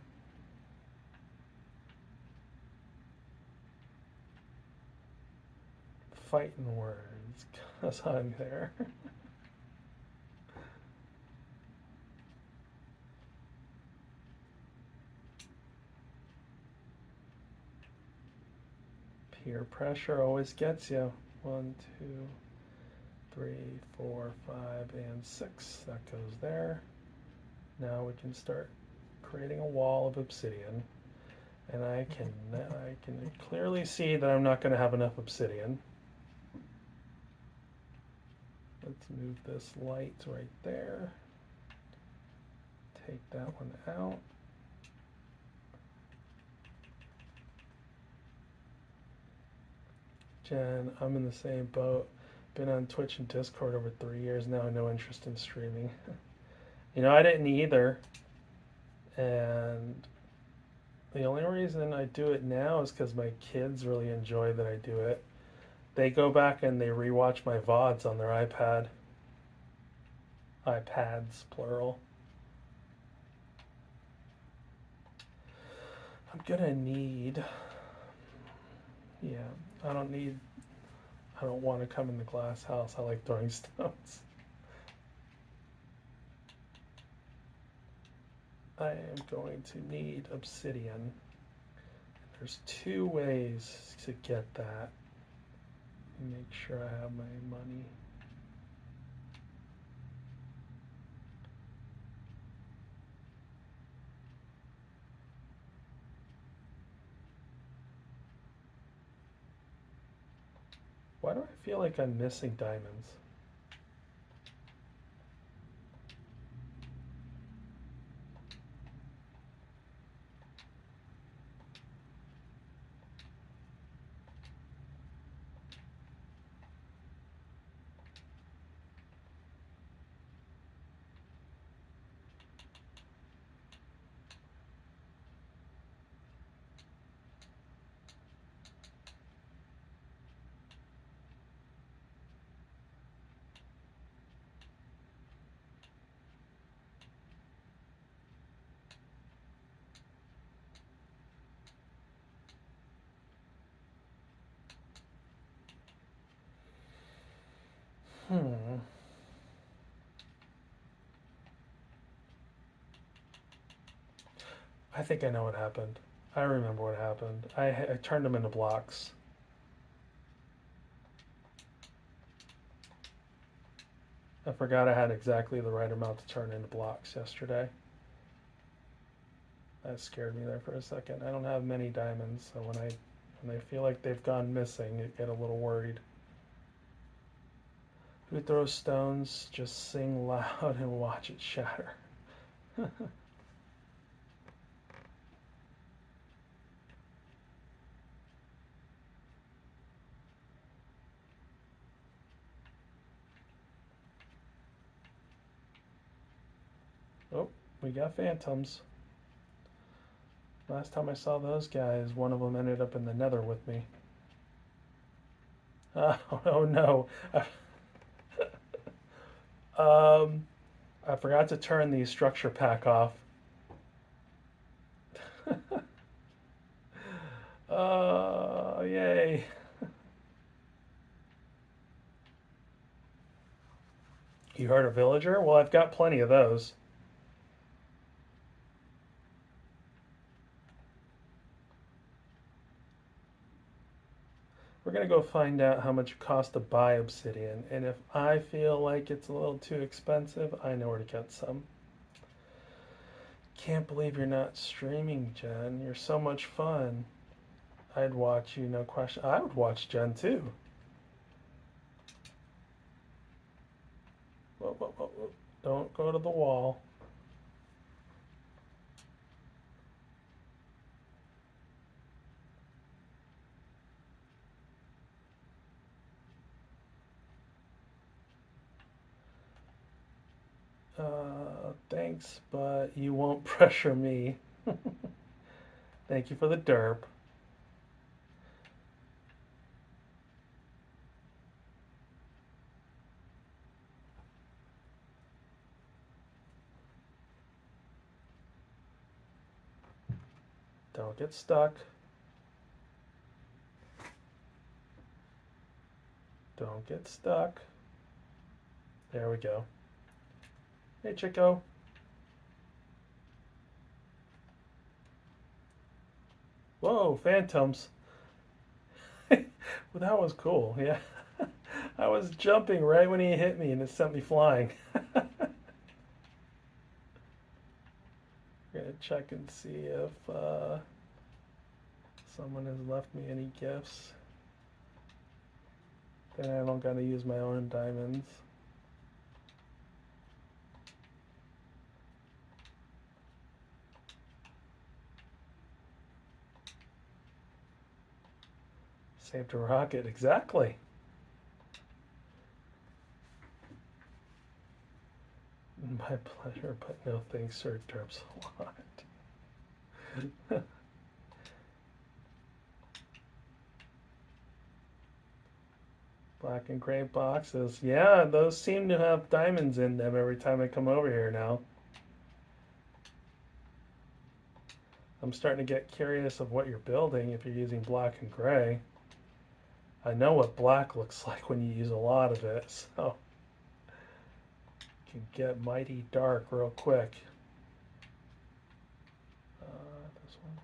Fighting words, 'cause I'm there. Peer pressure always gets you. 1, 2, 3, 4, 5, and 6. That goes there. Now we can start creating a wall of obsidian. And I can clearly see that I'm not going to have enough obsidian. Let's move this light right there. Take that one out. Jen, I'm in the same boat. Been on Twitch and Discord over 3 years now, no interest in streaming. I didn't either. And the only reason I do it now is because my kids really enjoy that I do it. They go back and they rewatch my VODs on their iPad. iPads, plural. I'm gonna need... Yeah, I don't want to come in the glass house. I like throwing stones. I am going to need obsidian. There's 2 ways to get that. Make sure I have my money. Why do I feel like I'm missing diamonds? think I know what happened. I remember what happened. I turned them into blocks. I forgot I had exactly the right amount to turn into blocks yesterday. That scared me there for a second. I don't have many diamonds, so when I feel like they've gone missing, I get a little worried. Who throws stones? Just sing loud and watch it shatter. Oh, we got phantoms. Last time I saw those guys, one of them ended up in the nether with me. Oh no. I forgot to turn the structure pack off. Yay. You heard a villager? Well, I've got plenty of those. We're going to go find out how much it costs to buy obsidian, and if I feel like it's a little too expensive, I know where to get some. Can't believe you're not streaming, Jen. You're so much fun. I'd watch you, no question. I would watch Jen too. Whoa, whoa, whoa, whoa. Don't go to the wall. Thanks, but you won't pressure me. Thank you for the derp. Don't get stuck. Don't get stuck. There we go. Hey, Chico. Whoa, phantoms. Well, that was cool, yeah. I was jumping right when he hit me and it sent me flying. We're gonna check and see if someone has left me any gifts. Then I don't gotta use my own diamonds. Saved a rocket, exactly. My pleasure, but no thanks, Sir Derps a lot. Black and gray boxes. Yeah, those seem to have diamonds in them every time I come over here now. I'm starting to get curious of what you're building if you're using black and gray. I know what black looks like when you use a lot of it, so it can get mighty dark real quick. This one.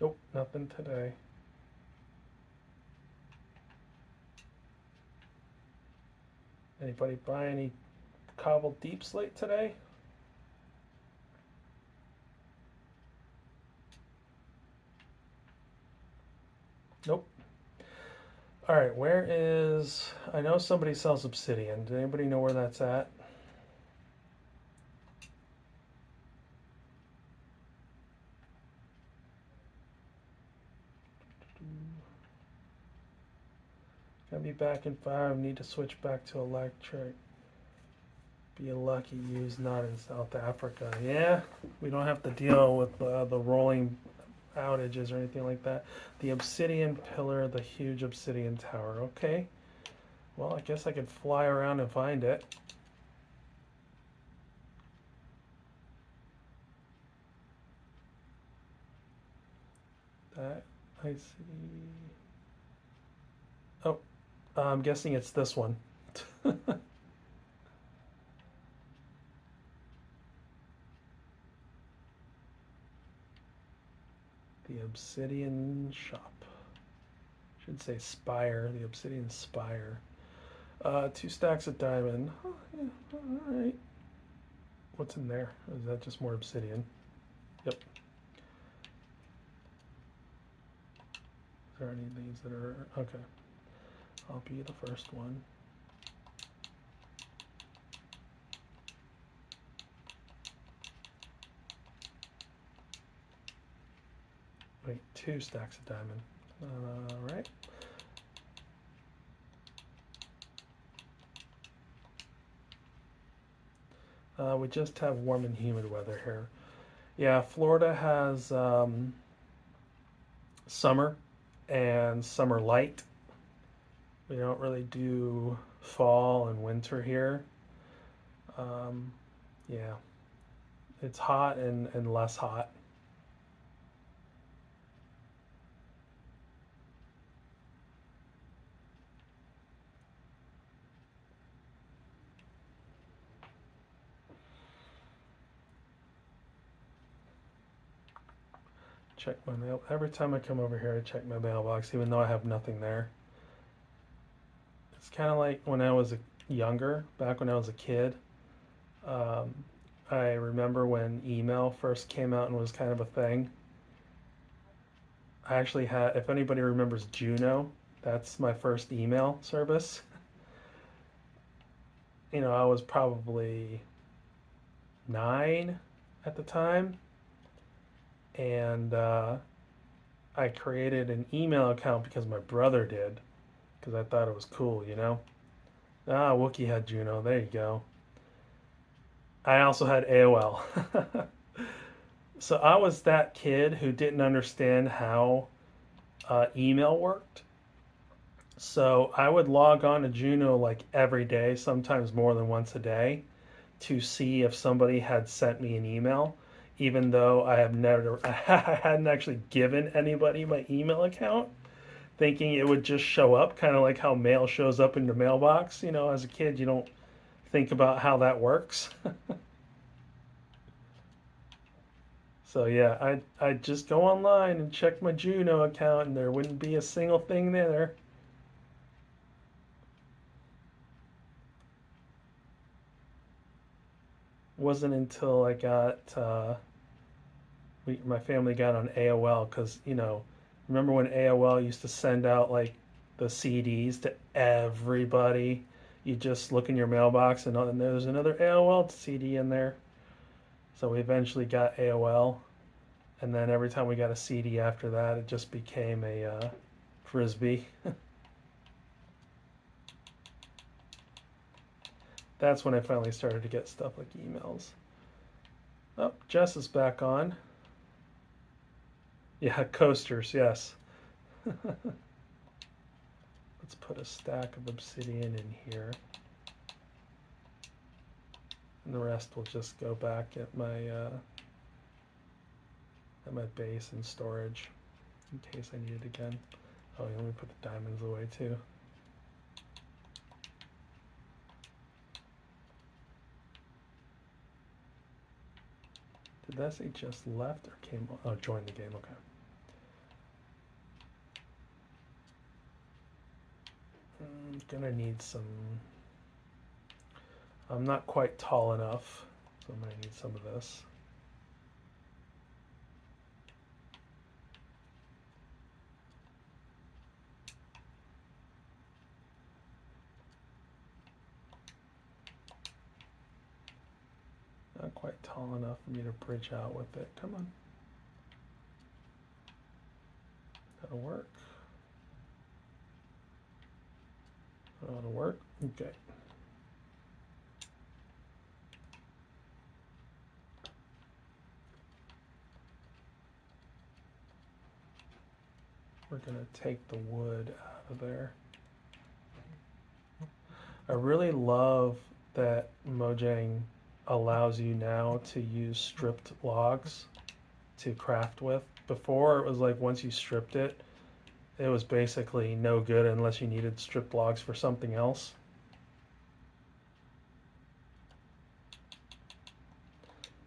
Nope, nothing today. Anybody buy any cobbled deep slate today? Nope. All right, where is... I know somebody sells obsidian. Does anybody know where that's at? Gonna be back in 5. Need to switch back to electric. Be lucky use not in South Africa. Yeah, we don't have to deal with the rolling outages or anything like that. The obsidian pillar, the huge obsidian tower. Okay. Well, I guess I could fly around and find it. That I see. Oh, I'm guessing it's this one. The Obsidian Shop. Should say Spire, the Obsidian Spire. 2 stacks of diamond. Oh, yeah, alright. What's in there? Is that just more obsidian? Yep. Is there any of these that are... Okay. I'll be the first one. Wait, 2 stacks of diamond. Alright. We just have warm and humid weather here. Yeah, Florida has summer and summer light. We don't really do fall and winter here. Yeah, it's hot and less hot. Check my mail. Every time I come over here, I check my mailbox, even though I have nothing there. It's kind of like when I was younger, back when I was a kid. I remember when email first came out and was kind of a thing. I actually had, if anybody remembers Juno, that's my first email service. You know, I was probably 9 at the time. And I created an email account because my brother did, because I thought it was cool, you know? Ah, Wookie had Juno, there you go. I also had AOL. So I was that kid who didn't understand how email worked. So I would log on to Juno like every day, sometimes more than once a day, to see if somebody had sent me an email, even though I hadn't actually given anybody my email account, thinking it would just show up, kind of like how mail shows up in your mailbox. You know, as a kid, you don't think about how that works. So yeah, I'd just go online and check my Juno account, and there wouldn't be a single thing there. Wasn't until I got my family got on AOL, because you know, remember when AOL used to send out like the CDs to everybody? You just look in your mailbox and there's another AOL CD in there. So we eventually got AOL, and then every time we got a CD after that, it just became a frisbee. That's when I finally started to get stuff like emails. Oh, Jess is back on. Yeah, coasters, yes. Let's put a stack of obsidian in here. And the rest will just go back at my base and storage in case I need it again. Oh, yeah, let me put the diamonds away too. Did that say just left or came on? Oh, joined the game, okay. I'm gonna need some, I'm not quite tall enough, so I'm gonna need some of this. Not quite tall enough for me to bridge out with it. Come on. That'll work. That'll work. Okay. We're going to take the wood out of there. I really love that Mojang allows you now to use stripped logs to craft with. Before, it was like once you stripped it, it was basically no good unless you needed stripped logs for something else.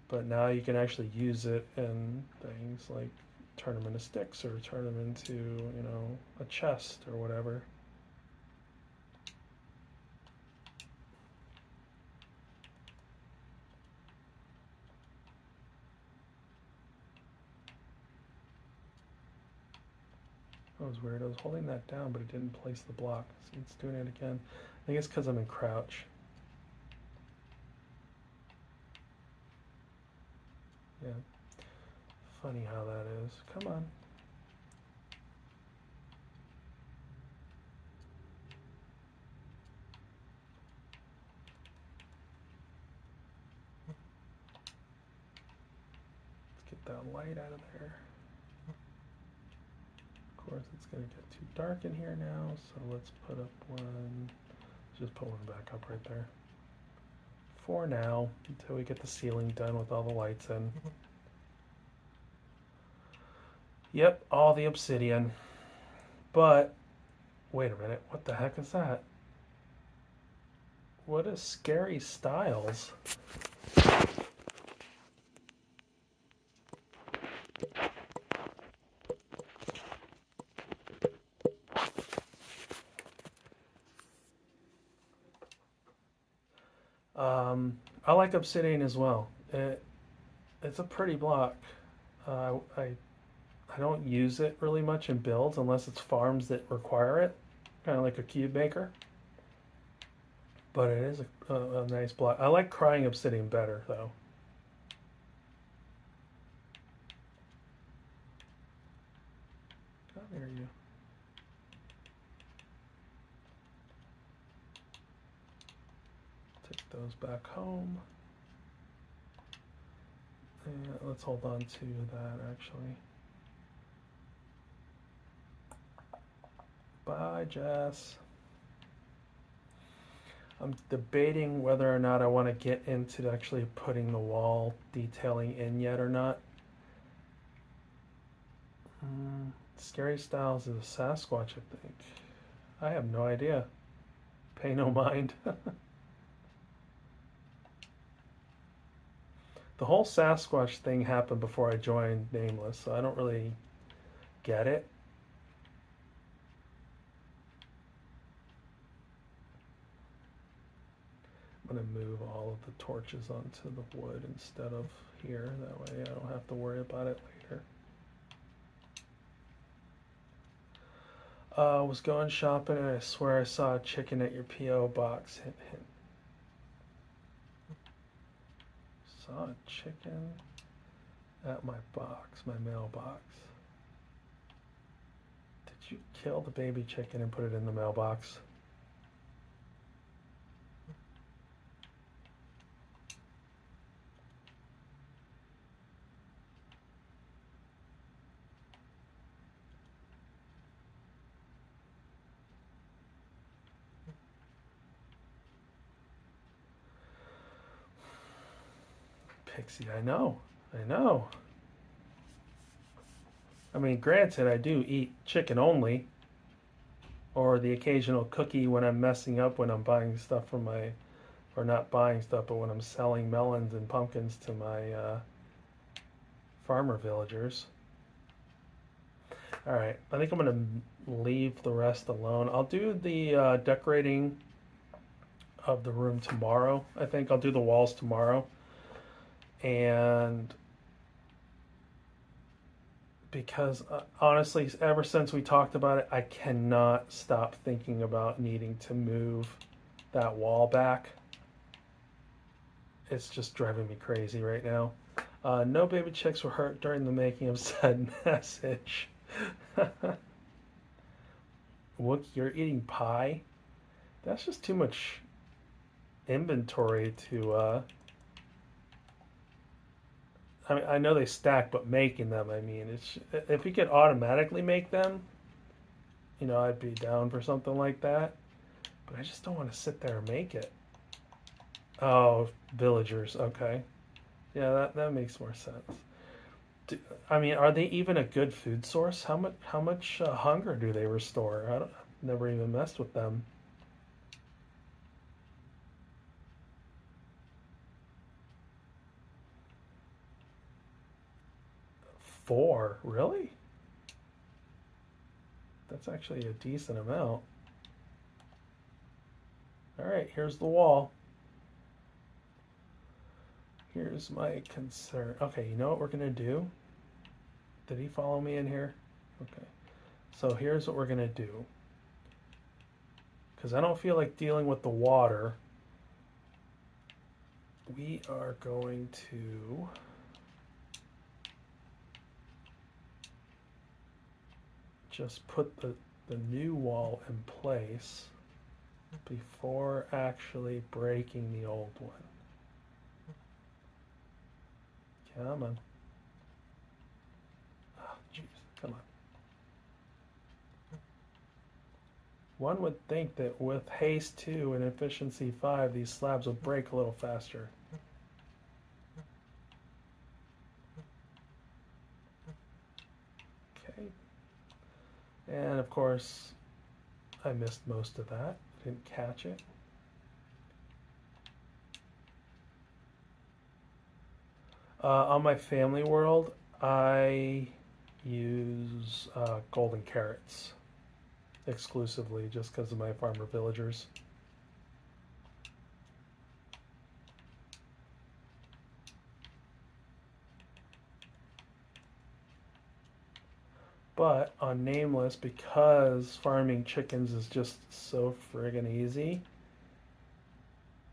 But now you can actually use it in things like turn them into sticks or turn them into, you know, a chest or whatever. That was weird. I was holding that down, but it didn't place the block. See, it's doing it again. I think it's because I'm in crouch. Yeah. Funny how that is. Come on. Let's get that light out of there. Of course, it's going to get too dark in here now, so let's put up one. Just put one back up right there. For now, until we get the ceiling done with all the lights in. Yep, all the obsidian. But, wait a minute, what the heck is that? What is Scary Styles? I like obsidian as well. It's a pretty block. I don't use it really much in builds unless it's farms that require it, kind of like a cube maker. But it is a nice block. I like crying obsidian better though. Come here, you. Take those back home. And let's hold on to that actually. Bye, Jess. I'm debating whether or not I want to get into actually putting the wall detailing in yet or not. Scary Styles is a Sasquatch, I think. I have no idea. Pay no mind. The whole Sasquatch thing happened before I joined Nameless, so I don't really get it. I'm going to move all of the torches onto the wood instead of here. That way I don't have to worry about it later. I was going shopping and I swear I saw a chicken at your P.O. box. Hint, hint. Saw a chicken at my box, my mailbox. Did you kill the baby chicken and put it in the mailbox? Pixie, I know. I mean, granted, I do eat chicken only, or the occasional cookie when I'm messing up, when I'm buying stuff from my, or not buying stuff, but when I'm selling melons and pumpkins to my farmer villagers. All right, I think I'm going to leave the rest alone. I'll do the decorating of the room tomorrow. I think I'll do the walls tomorrow. And because honestly, ever since we talked about it, I cannot stop thinking about needing to move that wall back. It's just driving me crazy right now. No baby chicks were hurt during the making of said message. Look, you're eating pie? That's just too much inventory to I mean, I know they stack, but making them, I mean, it's, if you could automatically make them, you know, I'd be down for something like that. But I just don't want to sit there and make it. Oh, villagers, okay. Yeah, that makes more sense. I mean, are they even a good food source? How much hunger do they restore? I've never even messed with them. 4, really? That's actually a decent amount. All right, here's the wall. Here's my concern. Okay, you know what we're gonna do? Did he follow me in here? Okay. So here's what we're gonna do. Because I don't feel like dealing with the water. We are going to just put the new wall in place before actually breaking the old one. Come on. Oh, jeez. Come on. One would think that with haste 2 and efficiency 5, these slabs would break a little faster. Okay. And of course, I missed most of that. Didn't catch it. On my family world, I use golden carrots exclusively just because of my farmer villagers. But on Nameless, because farming chickens is just so friggin' easy,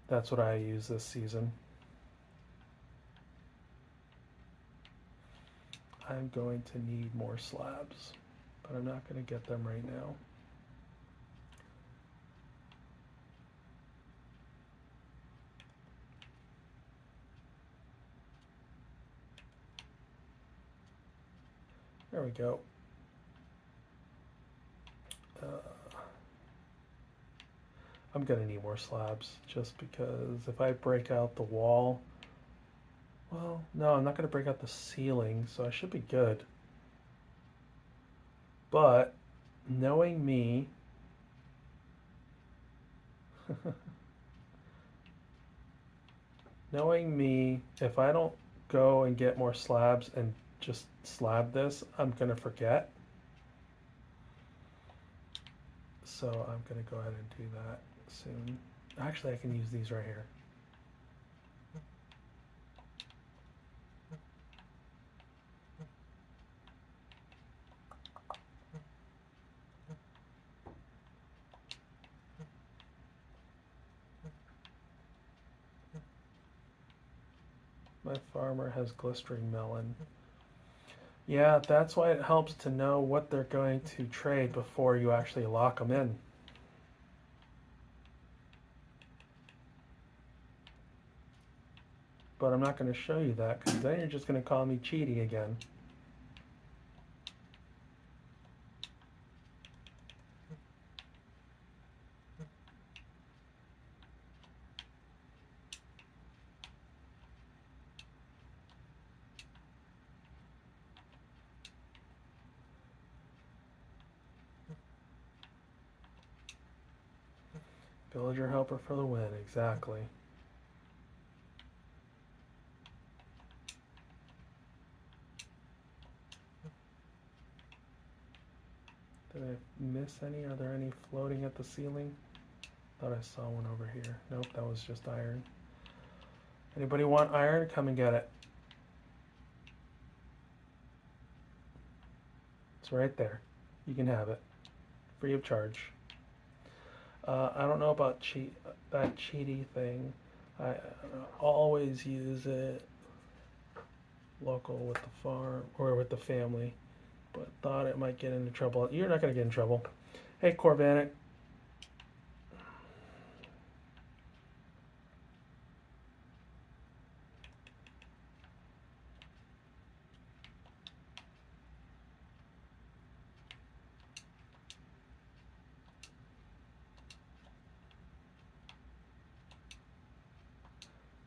that's what I use this season. I'm going to need more slabs, but I'm not going to get them right now. There we go. I'm going to need more slabs just because if I break out the wall, well, no, I'm not going to break out the ceiling, so I should be good. But knowing me, knowing me, if I don't go and get more slabs and just slab this, I'm going to forget. So I'm going to go ahead and do that soon. Actually, I can use these right here. My farmer has glistering melon. Yeah, that's why it helps to know what they're going to trade before you actually lock them in. But I'm not going to show you that because then you're just going to call me cheating again. Villager helper for the win, exactly. Did I miss any? Are there any floating at the ceiling? Thought I saw one over here. Nope, that was just iron. Anybody want iron? Come and get it. It's right there. You can have it. Free of charge. I don't know about that cheaty thing. I always use it local with the farm or with the family, but thought it might get into trouble. You're not going to get in trouble. Hey, Corvanic.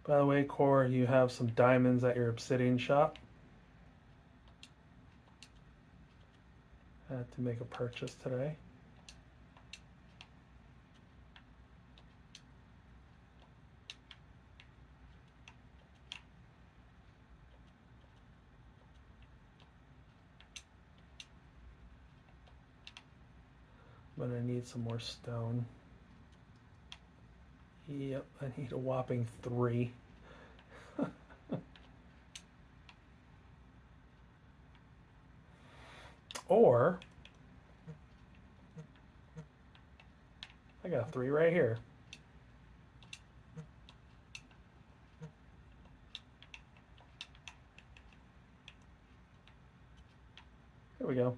By the way, Core, you have some diamonds at your obsidian shop. I had to make a purchase today. but I need some more stone. Yep, I need a whopping 3. Or, I got 3 right here. There we go.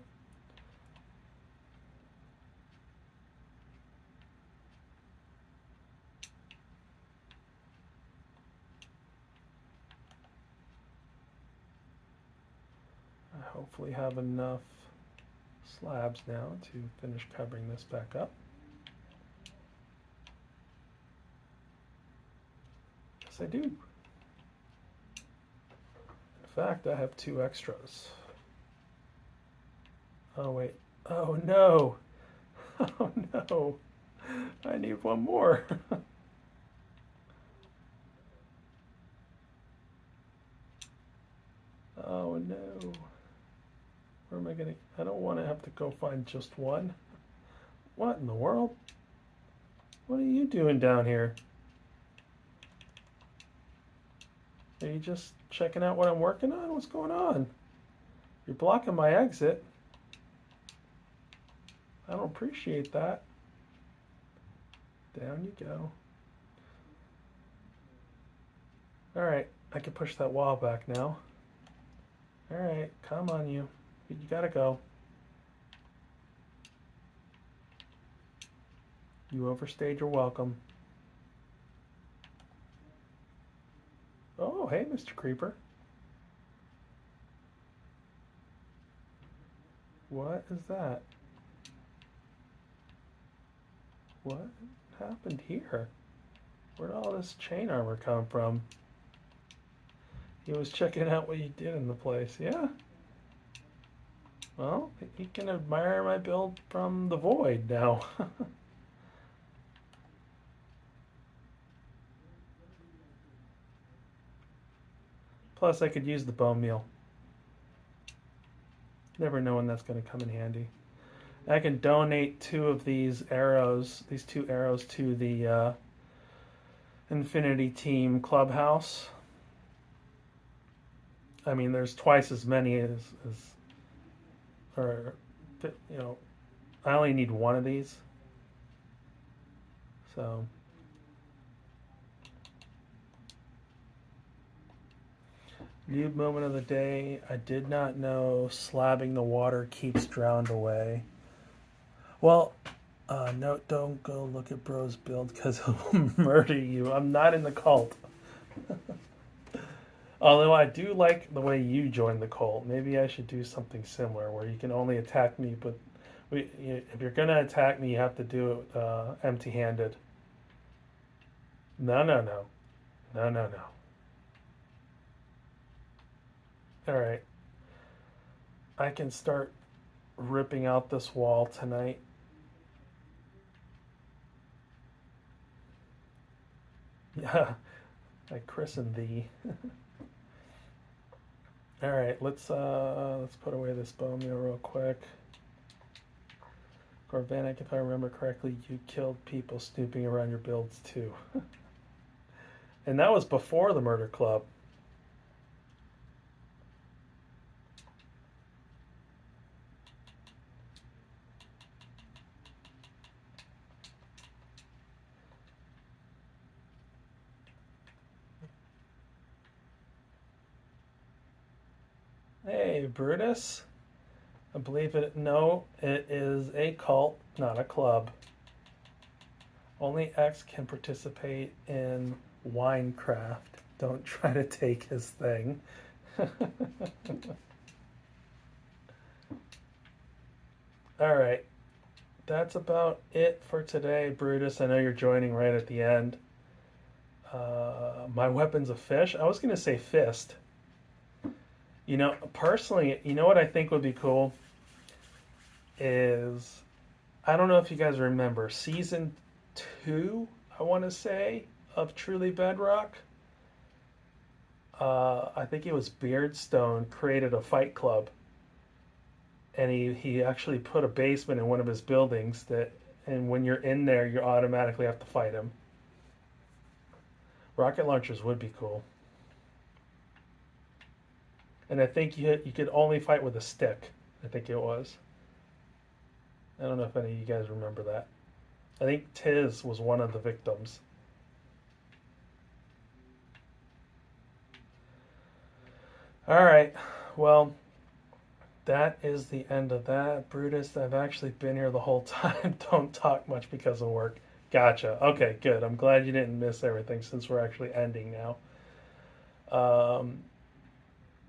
I hopefully have enough slabs now to finish covering this back up. Yes, I do. In fact, I have 2 extras. Oh, wait. Oh, no. Oh, no. I need 1 more. Oh, no. Where am I going to... I don't want to have to go find just 1. What in the world? What are you doing down here? Are you just checking out what I'm working on? What's going on? You're blocking my exit. I don't appreciate that. Down you go. Alright, I can push that wall back now. Alright, come on you. You gotta go. You overstayed your welcome. Oh, hey, Mr. Creeper. What is that? What happened here? Where'd all this chain armor come from? He was checking out what you did in the place. Yeah. Well, you can admire my build from the void now. Plus, I could use the bone meal. Never know when that's going to come in handy. I can donate 2 of these arrows, these 2 arrows, to the Infinity Team Clubhouse. I mean, there's twice as many as or, you know, I only need 1 of these. So, new moment of the day. I did not know slabbing the water keeps drowned away. Well, no, don't go look at Bro's build because he'll murder you. I'm not in the cult. Although I do like the way you joined the cult. Maybe I should do something similar where you can only attack me, but if you're going to attack me, you have to do it empty-handed. No, no, no. No, no, no. Alright. I can start ripping out this wall tonight. Yeah, I christened thee. Alright, let's put away this bone meal real quick. Corvanic, if I remember correctly, you killed people snooping around your builds too. And that was before the murder club. Hey, Brutus. I believe it. No, it is a cult, not a club. Only X can participate in Winecraft. Don't try to take his thing. Alright. That's about it for today, Brutus. I know you're joining right at the end. My weapon's a fish. I was going to say fist. You know, personally, you know what I think would be cool is, I don't know if you guys remember, season 2, I want to say, of Truly Bedrock. I think it was Beardstone created a fight club. and he actually put a basement in one of his buildings that, and when you're in there, you automatically have to fight him. Rocket launchers would be cool. And I think you could only fight with a stick. I think it was. I don't know if any of you guys remember that. I think Tiz was one of the victims. All right. Well, that is the end of that. Brutus, I've actually been here the whole time. Don't talk much because of work. Gotcha. Okay, good. I'm glad you didn't miss everything since we're actually ending now.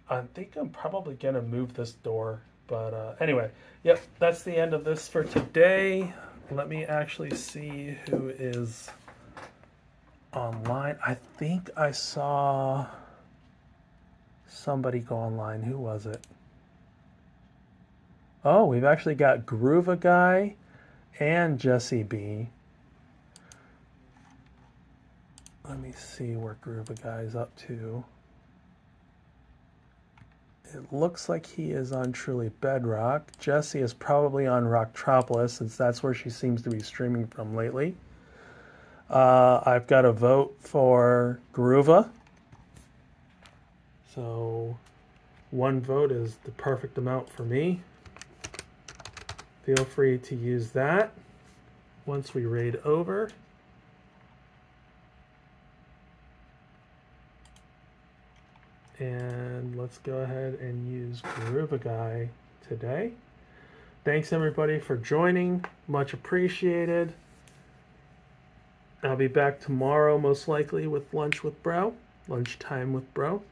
I think I'm probably going to move this door. But anyway, yep, that's the end of this for today. Let me actually see who is online. I think I saw somebody go online. Who was it? Oh, we've actually got Groova Guy and Jesse B. Let me see where Groova Guy is up to. It looks like he is on Truly Bedrock. Jesse is probably on Rocktropolis, since that's where she seems to be streaming from lately. I've got a vote for Groova. So 1 vote is the perfect amount for me. Feel free to use that once we raid over. And let's go ahead and use Groova Guy today. Thanks everybody for joining. Much appreciated. I'll be back tomorrow most likely with Lunchtime with Bro.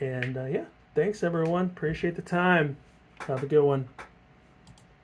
And yeah, thanks everyone. Appreciate the time. Have a good one.